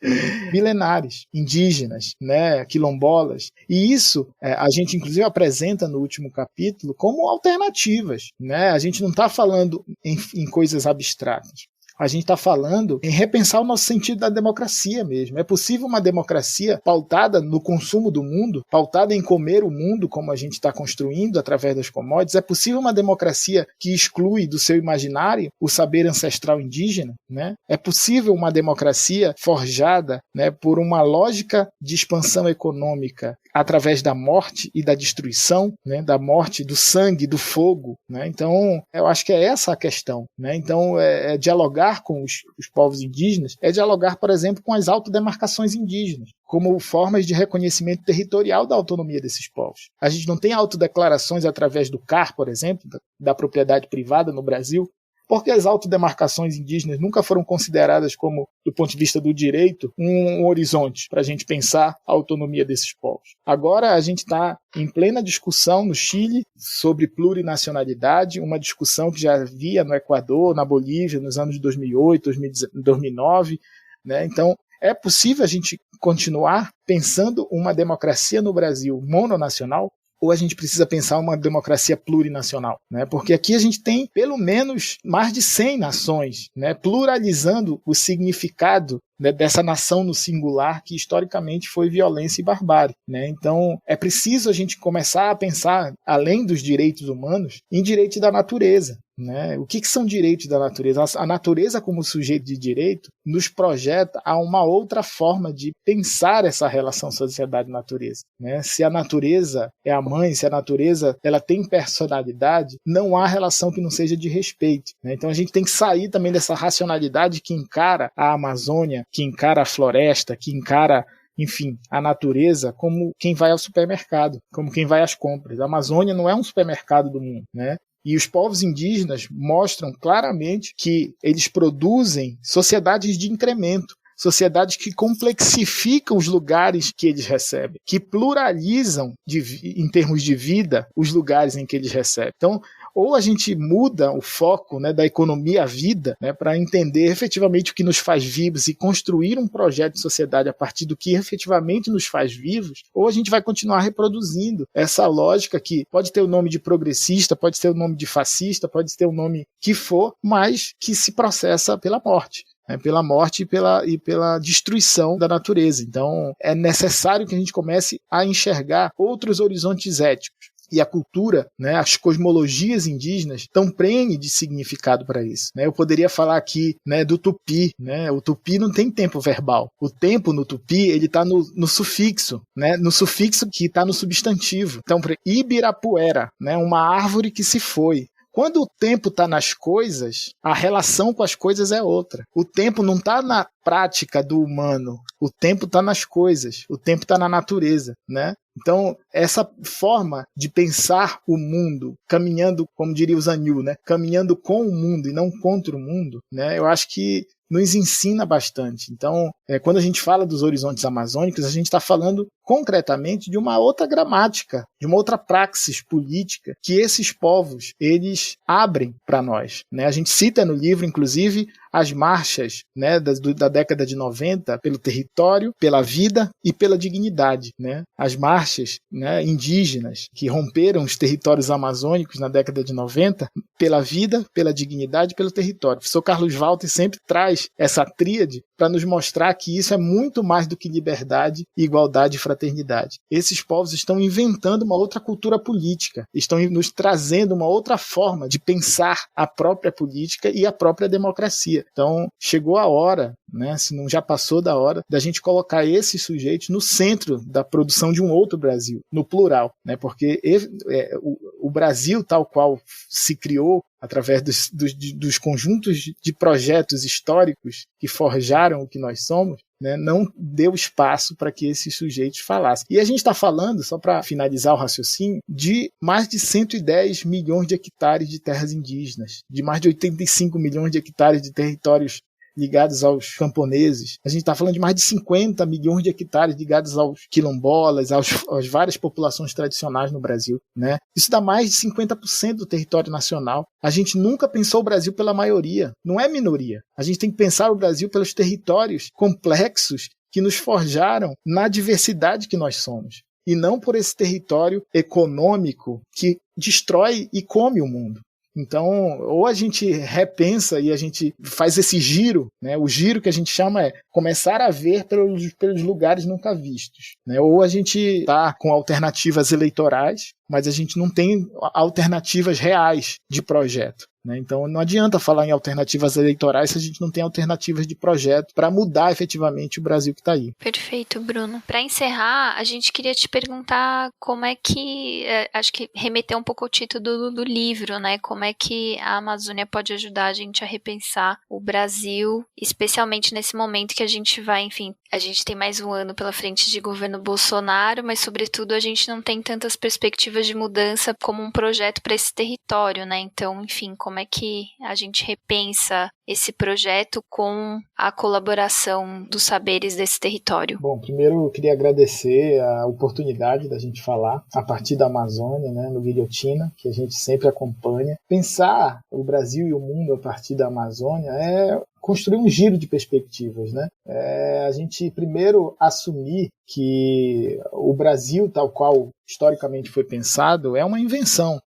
milenares, indígenas, né, quilombolas. E isso a gente inclusive apresenta no último capítulo como alternativas. Né? A gente não está falando em coisas abstratas. A gente está falando em repensar o nosso sentido da democracia mesmo. É possível uma democracia pautada no consumo do mundo, pautada em comer o mundo, como a gente está construindo através das commodities? É possível uma democracia que exclui do seu imaginário o saber ancestral indígena? Né? É possível uma democracia forjada, né, por uma lógica de expansão econômica através da morte e da destruição, né, da morte, do sangue, do fogo? Né? Então, eu acho que é essa a questão. Né? Então, dialogar com os povos indígenas é dialogar, por exemplo, com as autodemarcações indígenas, como formas de reconhecimento territorial da autonomia desses povos. A gente não tem autodeclarações através do CAR, por exemplo, da propriedade privada no Brasil, porque as autodemarcações indígenas nunca foram consideradas como, do ponto de vista do direito, um horizonte para a gente pensar a autonomia desses povos. Agora a gente está em plena discussão no Chile sobre plurinacionalidade, uma discussão que já havia no Equador, na Bolívia, nos anos de 2008, 2009, né? Então, é possível a gente continuar pensando uma democracia no Brasil mononacional, ou a gente precisa pensar uma democracia plurinacional, né? Porque aqui a gente tem pelo menos mais de 100 nações, né? Pluralizando o significado, né, dessa nação no singular que historicamente foi violência e barbárie, né? Então é preciso a gente começar a pensar, além dos direitos humanos, em direitos da natureza, né? O que são direitos da natureza? A natureza como sujeito de direito nos projeta a uma outra forma de pensar essa relação sociedade-natureza, né? Se a natureza é a mãe, se a natureza ela tem personalidade, não há relação que não seja de respeito, né? Então a gente tem que sair também dessa racionalidade que encara a Amazônia, que encara a floresta, que encara, enfim, a natureza como quem vai ao supermercado, como quem vai às compras. A Amazônia não é um supermercado do mundo, né? E os povos indígenas mostram claramente que eles produzem sociedades de incremento, sociedades que complexificam os lugares que eles recebem, que pluralizam em termos de vida os lugares em que eles recebem. Então, ou a gente muda o foco, né, da economia à vida, né, para entender efetivamente o que nos faz vivos e construir um projeto de sociedade a partir do que efetivamente nos faz vivos, ou a gente vai continuar reproduzindo essa lógica que pode ter o nome de progressista, pode ter o nome de fascista, pode ter o nome que for, mas que se processa pela morte. Pela morte e pela destruição da natureza. Então, é necessário que a gente comece a enxergar outros horizontes éticos. E a cultura, né, as cosmologias indígenas estão prenhes de significado para isso, né? Eu poderia falar aqui, né, do tupi, né? O tupi não tem tempo verbal. O tempo no tupi ele está no sufixo, né? No sufixo que está no substantivo. Então, Ibirapuera, né, uma árvore que se foi. Quando o tempo está nas coisas, a relação com as coisas é outra. O tempo não está na prática do humano, o tempo está nas coisas, o tempo está na natureza, né? Então, essa forma de pensar o mundo, caminhando, como diria o Zaniol, né? Caminhando com o mundo e não contra o mundo, né? Eu acho que nos ensina bastante. Então, quando a gente fala dos horizontes amazônicos, a gente está falando concretamente de uma outra gramática, de uma outra praxis política que esses povos eles abrem para nós, né? A gente cita no livro, inclusive, as marchas, né, da década de 90 pelo território, pela vida e pela dignidade, né? As marchas, né, indígenas que romperam os territórios amazônicos na década de 90 pela vida, pela dignidade e pelo território. O professor Carlos Walter sempre traz essa tríade para nos mostrar que isso é muito mais do que liberdade, igualdade e fraternidade. Esses povos estão inventando uma outra cultura política, estão nos trazendo uma outra forma de pensar a própria política e a própria democracia. Então, chegou a hora, né, se não já passou da hora, da gente colocar esses sujeitos no centro da produção de um outro Brasil, no plural, né, porque o Brasil tal qual se criou através dos conjuntos de projetos históricos que forjaram o que nós somos, né, não deu espaço para que esses sujeitos falassem. E a gente está falando, só para finalizar o raciocínio, de mais de 110 milhões de hectares de terras indígenas, de mais de 85 milhões de hectares de territórios ligados aos camponeses. A gente está falando de mais de 50 milhões de hectares ligados aos quilombolas, às várias populações tradicionais no Brasil, né? Isso dá mais de 50% do território nacional. A gente nunca pensou o Brasil pela maioria, não é minoria. A gente tem que pensar o Brasil pelos territórios complexos que nos forjaram na diversidade que nós somos, e não por esse território econômico que destrói e come o mundo. Então, ou a gente repensa e a gente faz esse giro, né? O giro que a gente chama é começar a ver pelos lugares nunca vistos, né? Ou a gente está com alternativas eleitorais, mas a gente não tem alternativas reais de projeto, né? Então não adianta falar em alternativas eleitorais se a gente não tem alternativas de projeto para mudar efetivamente o Brasil que está aí. Perfeito, Bruno. Para encerrar, a gente queria te perguntar como é que, acho que remeter um pouco ao título do livro, né? Como é que a Amazônia pode ajudar a gente a repensar o Brasil, especialmente nesse momento que a gente vai, enfim, a gente tem mais um ano pela frente de governo Bolsonaro, mas sobretudo a gente não tem tantas perspectivas de mudança como um projeto para esse território, né? Então, enfim, como é que a gente repensa esse projeto com a colaboração dos saberes desse território? Bom, primeiro eu queria agradecer a oportunidade da gente falar a partir da Amazônia, né, no Guilhotina, que a gente sempre acompanha. Pensar o Brasil e o mundo a partir da Amazônia é construir um giro de perspectivas, né? A gente primeiro assumir que o Brasil, tal qual historicamente foi pensado, é uma invenção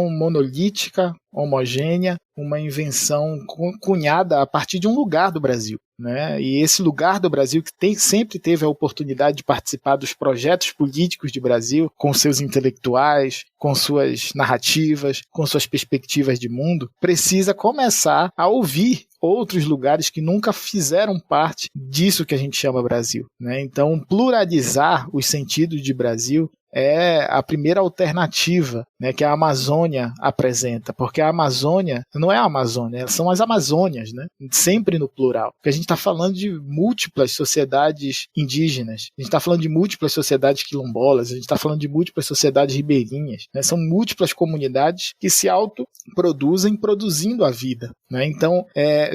monolítica, homogênea, uma invenção cunhada a partir de um lugar do Brasil, né? E esse lugar do Brasil que sempre teve a oportunidade de participar dos projetos políticos de Brasil, com seus intelectuais, com suas narrativas, com suas perspectivas de mundo, precisa começar a ouvir outros lugares que nunca fizeram parte disso que a gente chama Brasil, né? Então, pluralizar os sentidos de Brasil é a primeira alternativa, né, que a Amazônia apresenta, porque a Amazônia não é a Amazônia, são as Amazônias, né, sempre no plural, porque a gente está falando de múltiplas sociedades indígenas, a gente está falando de múltiplas sociedades quilombolas, a gente está falando de múltiplas sociedades ribeirinhas, né, são múltiplas comunidades que se autoproduzem produzindo a vida, né? Então,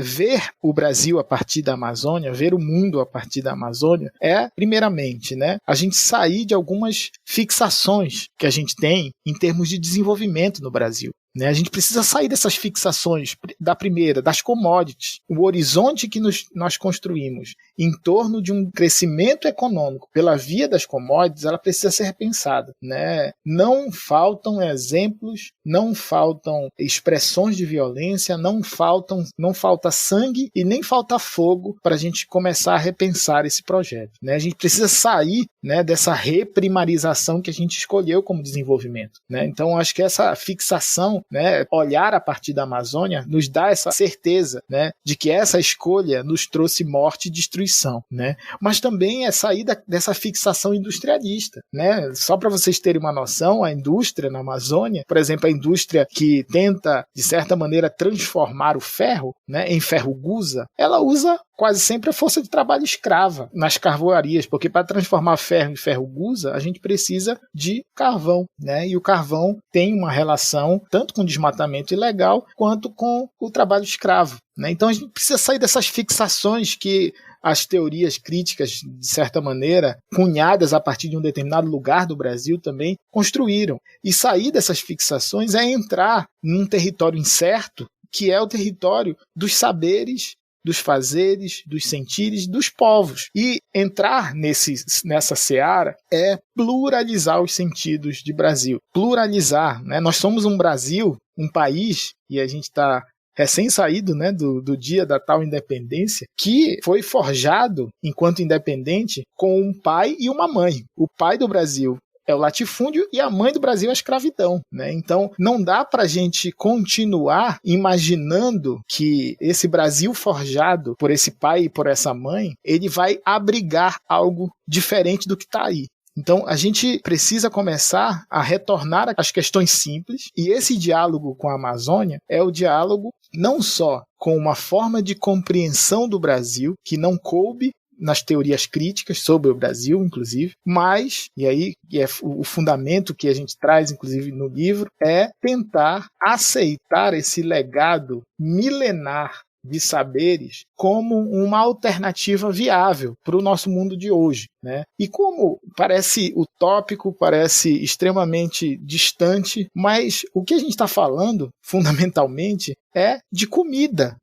ver o Brasil a partir da Amazônia, ver o mundo a partir da Amazônia é, primeiramente, né, a gente sair de algumas fixações que a gente tem em termos de desenvolvimento no Brasil. Né? A gente precisa sair dessas fixações, da primeira, das commodities. O horizonte que nós construímos em torno de um crescimento econômico pela via das commodities, ela precisa ser repensada. Né? Não faltam exemplos, não faltam expressões de violência, não falta sangue e nem falta fogo para a gente começar a repensar esse projeto. Né? A gente precisa sair, né, dessa reprimarização que a gente escolheu como desenvolvimento. Né? Então, acho que essa fixação, né, olhar a partir da Amazônia, nos dá essa certeza, né, de que essa escolha nos trouxe morte e destruição. Né? Mas também é sair dessa fixação industrialista. Né? Só para vocês terem uma noção, a indústria na Amazônia, por exemplo, a indústria que tenta, de certa maneira, transformar o ferro, né, em ferro-gusa, ela usa quase sempre a força de trabalho escrava nas carvoarias, porque para transformar ferro em ferro-gusa, a gente precisa de carvão, né? E o carvão tem uma relação tanto com desmatamento ilegal quanto com o trabalho escravo, né? Então a gente precisa sair dessas fixações que as teorias críticas, de certa maneira, cunhadas a partir de um determinado lugar do Brasil também construíram. E sair dessas fixações é entrar num território incerto, que é o território dos saberes, dos fazeres, dos sentires, dos povos. E entrar nessa seara é pluralizar os sentidos de Brasil. Pluralizar, né? Nós somos um Brasil, um país, e a gente está recém-saído, né, do dia da tal independência, que foi forjado, enquanto independente, com um pai e uma mãe. O pai do Brasil é o latifúndio e a mãe do Brasil é a escravidão. Né? Então, não dá para a gente continuar imaginando que esse Brasil forjado por esse pai e por essa mãe, ele vai abrigar algo diferente do que está aí. Então, a gente precisa começar a retornar às questões simples, e esse diálogo com a Amazônia é o diálogo não só com uma forma de compreensão do Brasil que não coube nas teorias críticas sobre o Brasil, inclusive, mas, e aí é o fundamento que a gente traz, inclusive, no livro, é tentar aceitar esse legado milenar de saberes como uma alternativa viável para o nosso mundo de hoje. Né? E como parece utópico, parece extremamente distante, mas o que a gente está falando, fundamentalmente, é de comida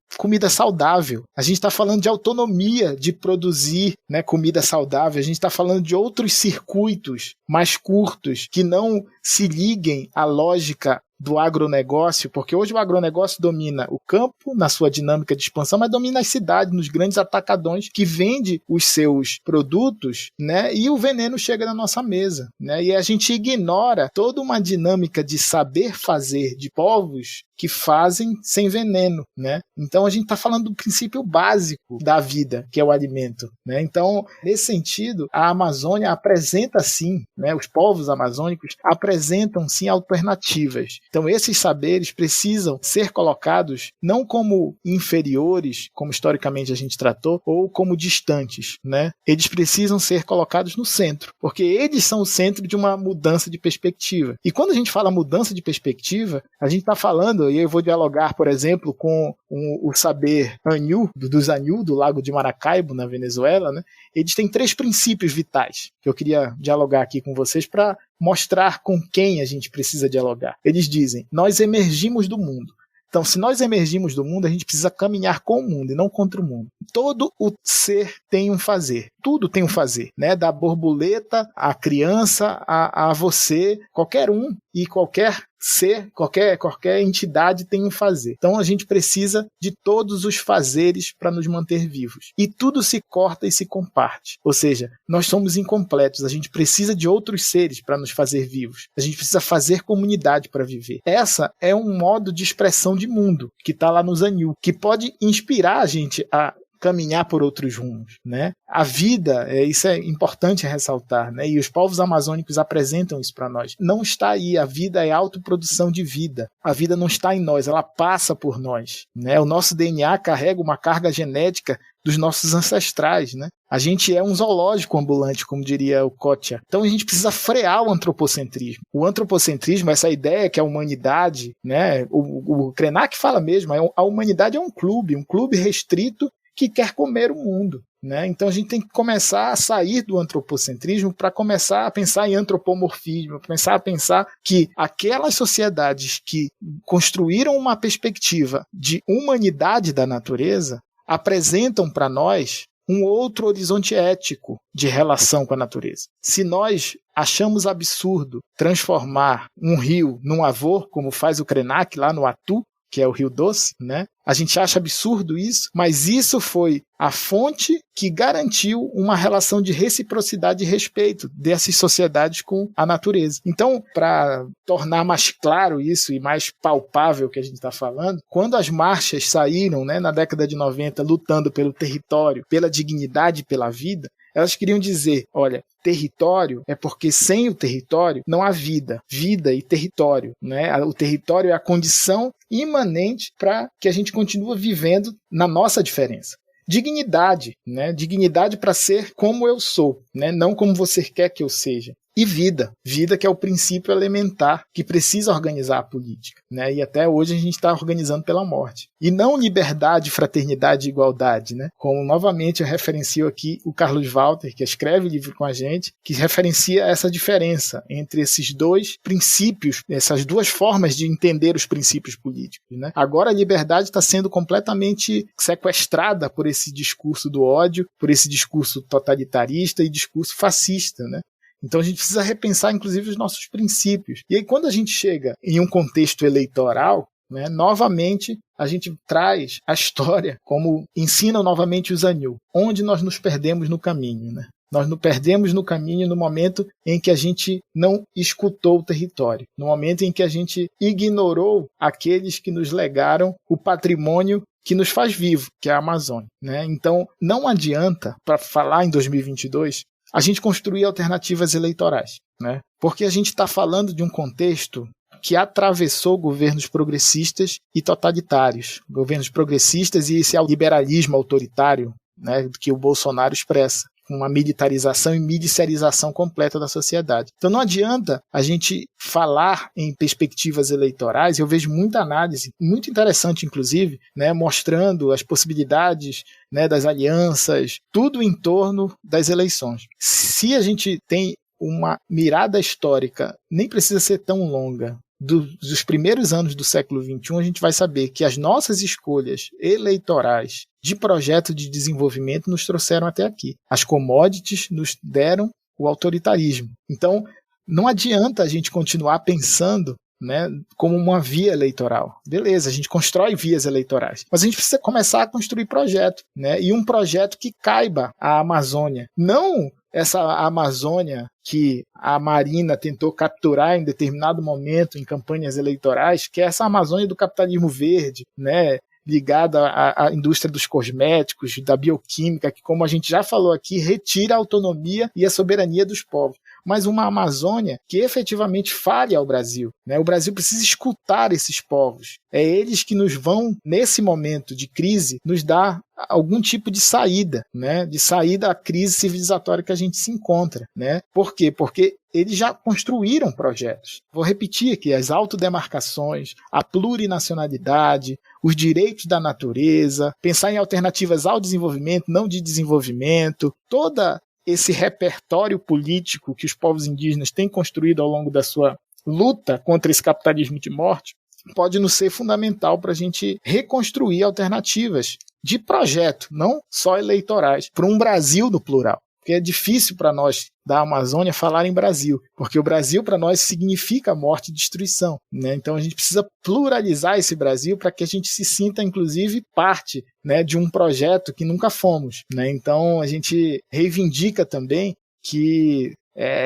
saudável. A gente está falando de autonomia de produzir, né, comida saudável. A gente está falando de outros circuitos mais curtos que não se liguem à lógica do agronegócio, porque hoje o agronegócio domina o campo na sua dinâmica de expansão, mas domina as cidades, nos grandes atacadões que vende os seus produtos, né, e o veneno chega na nossa mesa. Né, e a gente ignora toda uma dinâmica de saber fazer de povos que fazem sem veneno, né? Então a gente está falando do princípio básico da vida, que é o alimento, né? Então, nesse sentido, a Amazônia apresenta sim, né, os povos amazônicos apresentam sim alternativas. Então esses saberes precisam ser colocados não como inferiores, como historicamente a gente tratou, ou como distantes, né? Eles precisam ser colocados no centro, porque eles são o centro de uma mudança de perspectiva. E quando a gente fala mudança de perspectiva, a gente está falando, e eu vou dialogar, por exemplo, com o saber Anhu, dos Anhu, do Lago de Maracaibo, na Venezuela, né? Eles têm 3 princípios vitais que eu queria dialogar aqui com vocês para mostrar com quem a gente precisa dialogar. Eles dizem: nós emergimos do mundo. Então, se nós emergimos do mundo, a gente precisa caminhar com o mundo e não contra o mundo. Todo o ser tem um fazer. Tudo tem um fazer, né? Da borboleta à criança, a você, qualquer um e qualquer ser, qualquer entidade tem um fazer. Então a gente precisa de todos os fazeres para nos manter vivos. E tudo se corta e se comparte. Ou seja, nós somos incompletos, a gente precisa de outros seres para nos fazer vivos. A gente precisa fazer comunidade para viver. Essa é um modo de expressão de mundo que está lá no Zanil, que pode inspirar a gente a caminhar por outros rumos, né? A vida, isso é importante ressaltar, né? E os povos amazônicos apresentam isso para nós. Não está aí, a vida é autoprodução de vida. A vida não está em nós, ela passa por nós, né? O nosso DNA carrega uma carga genética dos nossos ancestrais, né? A gente é um zoológico ambulante, como diria o Kotia. Então a gente precisa frear o antropocentrismo. O antropocentrismo, essa ideia que a humanidade, né? O Krenak fala mesmo, a humanidade é um clube restrito que quer comer o mundo, né? Então a gente tem que começar a sair do antropocentrismo para começar a pensar em antropomorfismo, começar a pensar que aquelas sociedades que construíram uma perspectiva de humanidade da natureza apresentam para nós um outro horizonte ético de relação com a natureza. Se nós achamos absurdo transformar um rio num avô, como faz o Krenak lá no Atu, que é o Rio Doce, né? A gente acha absurdo isso, mas isso foi a fonte que garantiu uma relação de reciprocidade e respeito dessas sociedades com a natureza. Então, para tornar mais claro isso e mais palpável o que a gente está falando, quando as marchas saíram, né, na década de 90, lutando pelo território, pela dignidade e pela vida, elas queriam dizer, olha, território é porque sem o território não há vida. Vida e território, né? O território é a condição imanente para que a gente continue vivendo na nossa diferença. Dignidade, né? Dignidade para ser como eu sou, né? Não como você quer que eu seja. E vida que é o princípio elementar que precisa organizar a política, né? E até hoje a gente está organizando pela morte. E não liberdade, fraternidade e igualdade, né? Como novamente eu referencio aqui o Carlos Walter, que escreve livro com a gente, que referencia essa diferença entre esses dois princípios, essas duas formas de entender os princípios políticos, né? Agora a liberdade está sendo completamente sequestrada por esse discurso do ódio, por esse discurso totalitarista e discurso fascista, né? Então a gente precisa repensar, inclusive, os nossos princípios. E aí, quando a gente chega em um contexto eleitoral, né, novamente a gente traz a história, como ensinam novamente os Zanil, onde nós nos perdemos no caminho, né? Nós nos perdemos no caminho no momento em que a gente não escutou o território, no momento em que a gente ignorou aqueles que nos legaram o patrimônio que nos faz vivo, que é a Amazônia, né? Então, não adianta, para falar em 2022, a gente construir alternativas eleitorais, né? Porque a gente está falando de um contexto que atravessou governos progressistas e totalitários, governos progressistas e esse liberalismo autoritário, né, que o Bolsonaro expressa, com uma militarização e miliciarização completa da sociedade. Então não adianta a gente falar em perspectivas eleitorais. Eu vejo muita análise, muito interessante inclusive, né, mostrando as possibilidades, né, das alianças, tudo em torno das eleições. Se a gente tem uma mirada histórica, nem precisa ser tão longa, dos primeiros anos do século XXI, a gente vai saber que as nossas escolhas eleitorais de projeto de desenvolvimento nos trouxeram até aqui. As commodities nos deram o autoritarismo. Então, não adianta a gente continuar pensando, né, como uma via eleitoral. Beleza, a gente constrói vias eleitorais, mas a gente precisa começar a construir projeto, né, e um projeto que caiba à Amazônia. Não essa Amazônia que a Marina tentou capturar em determinado momento em campanhas eleitorais, que é essa Amazônia do capitalismo verde, né, ligada à indústria dos cosméticos, da bioquímica, que, como a gente já falou aqui, retira a autonomia e a soberania dos povos. Mas uma Amazônia que efetivamente fale ao Brasil, né? O Brasil precisa escutar esses povos. É eles que nos vão, nesse momento de crise, nos dar algum tipo de saída, né? De saída à crise civilizatória que a gente se encontra, né? Por quê? Porque eles já construíram projetos. Vou repetir aqui, as autodemarcações, a plurinacionalidade, os direitos da natureza, pensar em alternativas ao desenvolvimento, não de desenvolvimento, toda esse repertório político que os povos indígenas têm construído ao longo da sua luta contra esse capitalismo de morte, pode nos ser fundamental para a gente reconstruir alternativas de projeto, não só eleitorais, para um Brasil no plural. Porque é difícil para nós da Amazônia falar em Brasil, porque o Brasil para nós significa morte e destruição, né? Então a gente precisa pluralizar esse Brasil para que a gente se sinta, inclusive, parte, né, de um projeto que nunca fomos, né? Então a gente reivindica também que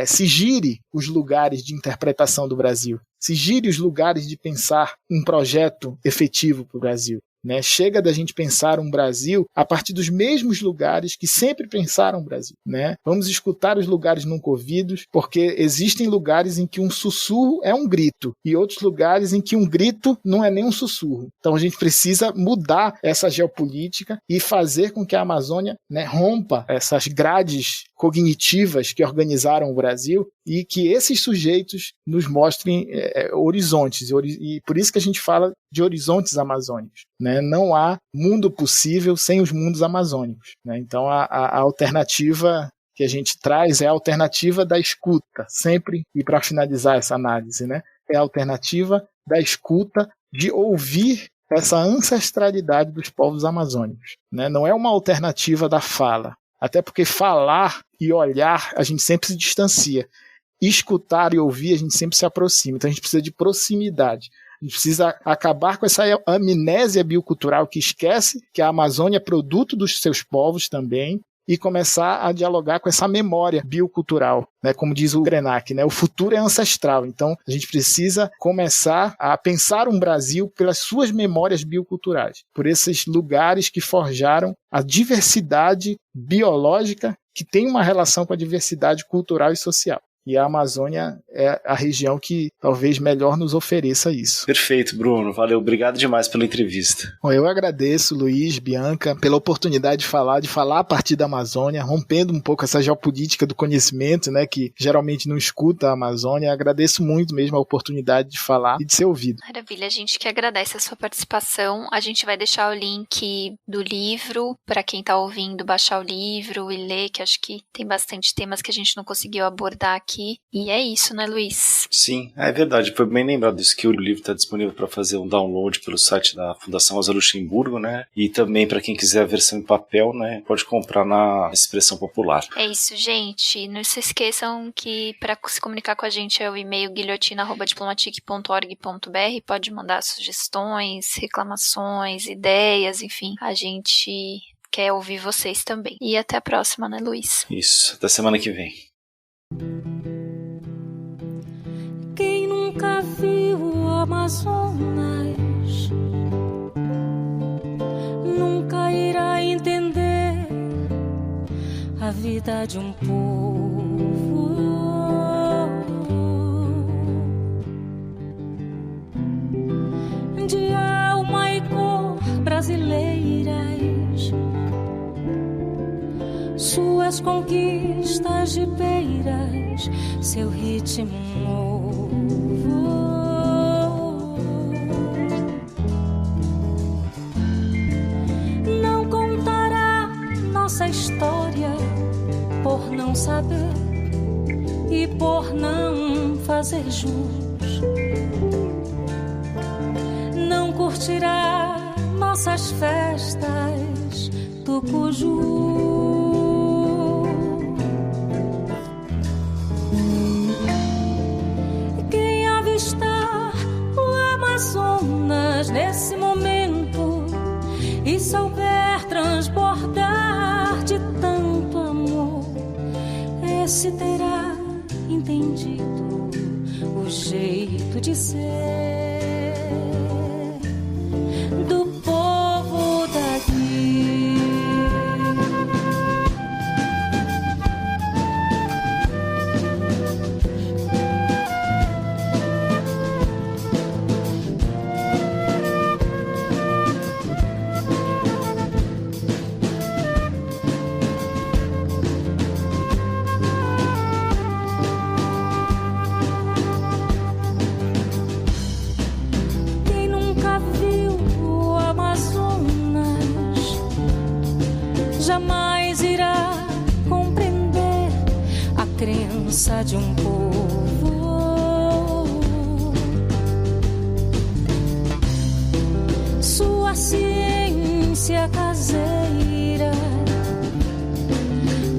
se gire os lugares de interpretação do Brasil, se gire os lugares de pensar um projeto efetivo para o Brasil. Né? Chega da gente pensar um Brasil a partir dos mesmos lugares que sempre pensaram o Brasil. Né? Vamos escutar os lugares nunca ouvidos, porque existem lugares em que um sussurro é um grito e outros lugares em que um grito não é nem um sussurro. Então a gente precisa mudar essa geopolítica e fazer com que a Amazônia, né, rompa essas grades cognitivas que organizaram o Brasil e que esses sujeitos nos mostrem horizontes. E por isso que a gente fala de horizontes amazônicos. Né? Não há mundo possível sem os mundos amazônicos. Né? Então a alternativa que a gente traz é a alternativa da escuta, sempre, e para finalizar essa análise, né? É a alternativa da escuta, de ouvir essa ancestralidade dos povos amazônicos. Né? Não é uma alternativa da fala, até porque falar e olhar a gente sempre se distancia. Escutar e ouvir a gente sempre se aproxima. Então a gente precisa de proximidade. A gente precisa acabar com essa amnésia biocultural que esquece que a Amazônia é produto dos seus povos também e começar a dialogar com essa memória biocultural, né? Como diz o Krenak, né? O futuro é ancestral. Então a gente precisa começar a pensar um Brasil pelas suas memórias bioculturais, por esses lugares que forjaram a diversidade biológica que tem uma relação com a diversidade cultural e social. E a Amazônia é a região que talvez melhor nos ofereça isso. Perfeito, Bruno. Valeu. Obrigado demais pela entrevista. Bom, eu agradeço, Luiz, Bianca, pela oportunidade de falar a partir da Amazônia, rompendo um pouco essa geopolítica do conhecimento, né, que geralmente não escuta a Amazônia. Agradeço muito mesmo a oportunidade de falar e de ser ouvido. Maravilha, a gente que agradece a sua participação. A gente vai deixar o link do livro para quem está ouvindo baixar o livro e ler, que acho que tem bastante temas que a gente não conseguiu abordar aqui. E é isso, né, Luiz? Sim, é verdade. Foi bem lembrado disso, que o livro está disponível para fazer um download pelo site da Fundação Rosa Luxemburgo, né? E também para quem quiser a versão em papel, né? Pode comprar na Expressão Popular. É isso, gente. Não se esqueçam que para se comunicar com a gente é o e-mail guilhotina@diplomatic.org.br. Pode mandar sugestões, reclamações, ideias, enfim. A gente quer ouvir vocês também. E até a próxima, né, Luiz? Isso, até semana que vem. Quem nunca viu o Amazonas nunca irá entender a vida de um povo. De alma e cor brasileiras, suas conquistas de beiras, seu ritmo novo. Não contará nossa história por não saber e por não fazer jus. Não curtirá nossas festas do Cuju. Amazonas nesse momento e souber transbordar de tanto amor, esse terá entendido o jeito de ser do povo daqui. Jamais irá compreender a crença de um povo. Sua ciência caseira,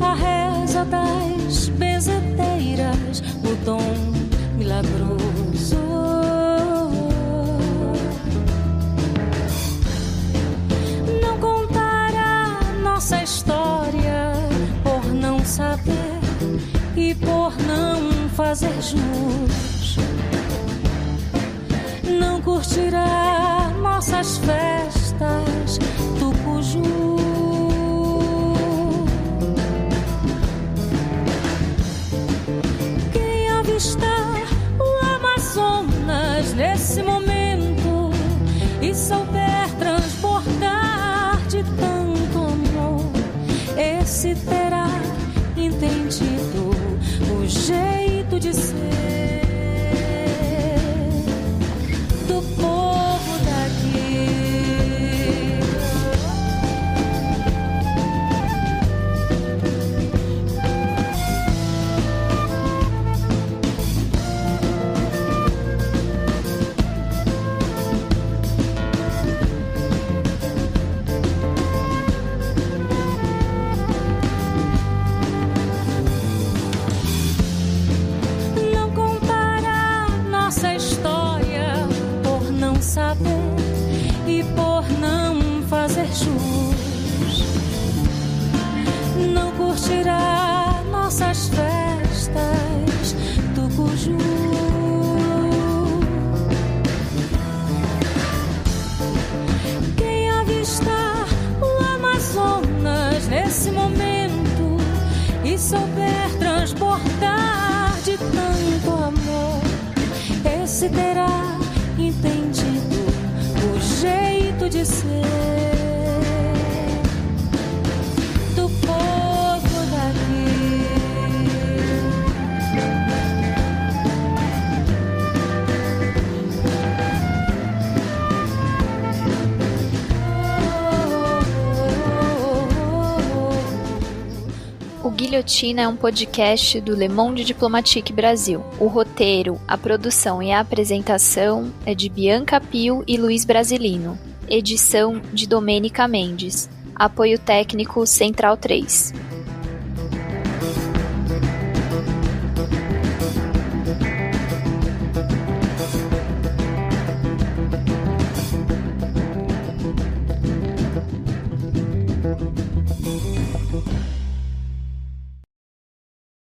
a reza das benzedeiras, o dom milagroso. Nossa história por não saber e por não fazer jus, não curtirá nossas festas tucuju. Quem avistar o Amazonas nesse momento e souber transbordar de tanto amor, esse terá entendido o jeito de ser do povo daqui. Saber e por não fazer jus, não curtirá nossas festas tucuju. Quem avistar o Amazonas nesse momento e souber transbordar de tanto amor, esse terá entendido o jeito de ser do povo daqui. O Guilhotina é um podcast do Le Monde Diplomatique Brasil. O roteiro, a produção e a apresentação é de Bianca Pio e Luiz Brasilino. Edição de Domênica Mendes. Apoio técnico Central 3.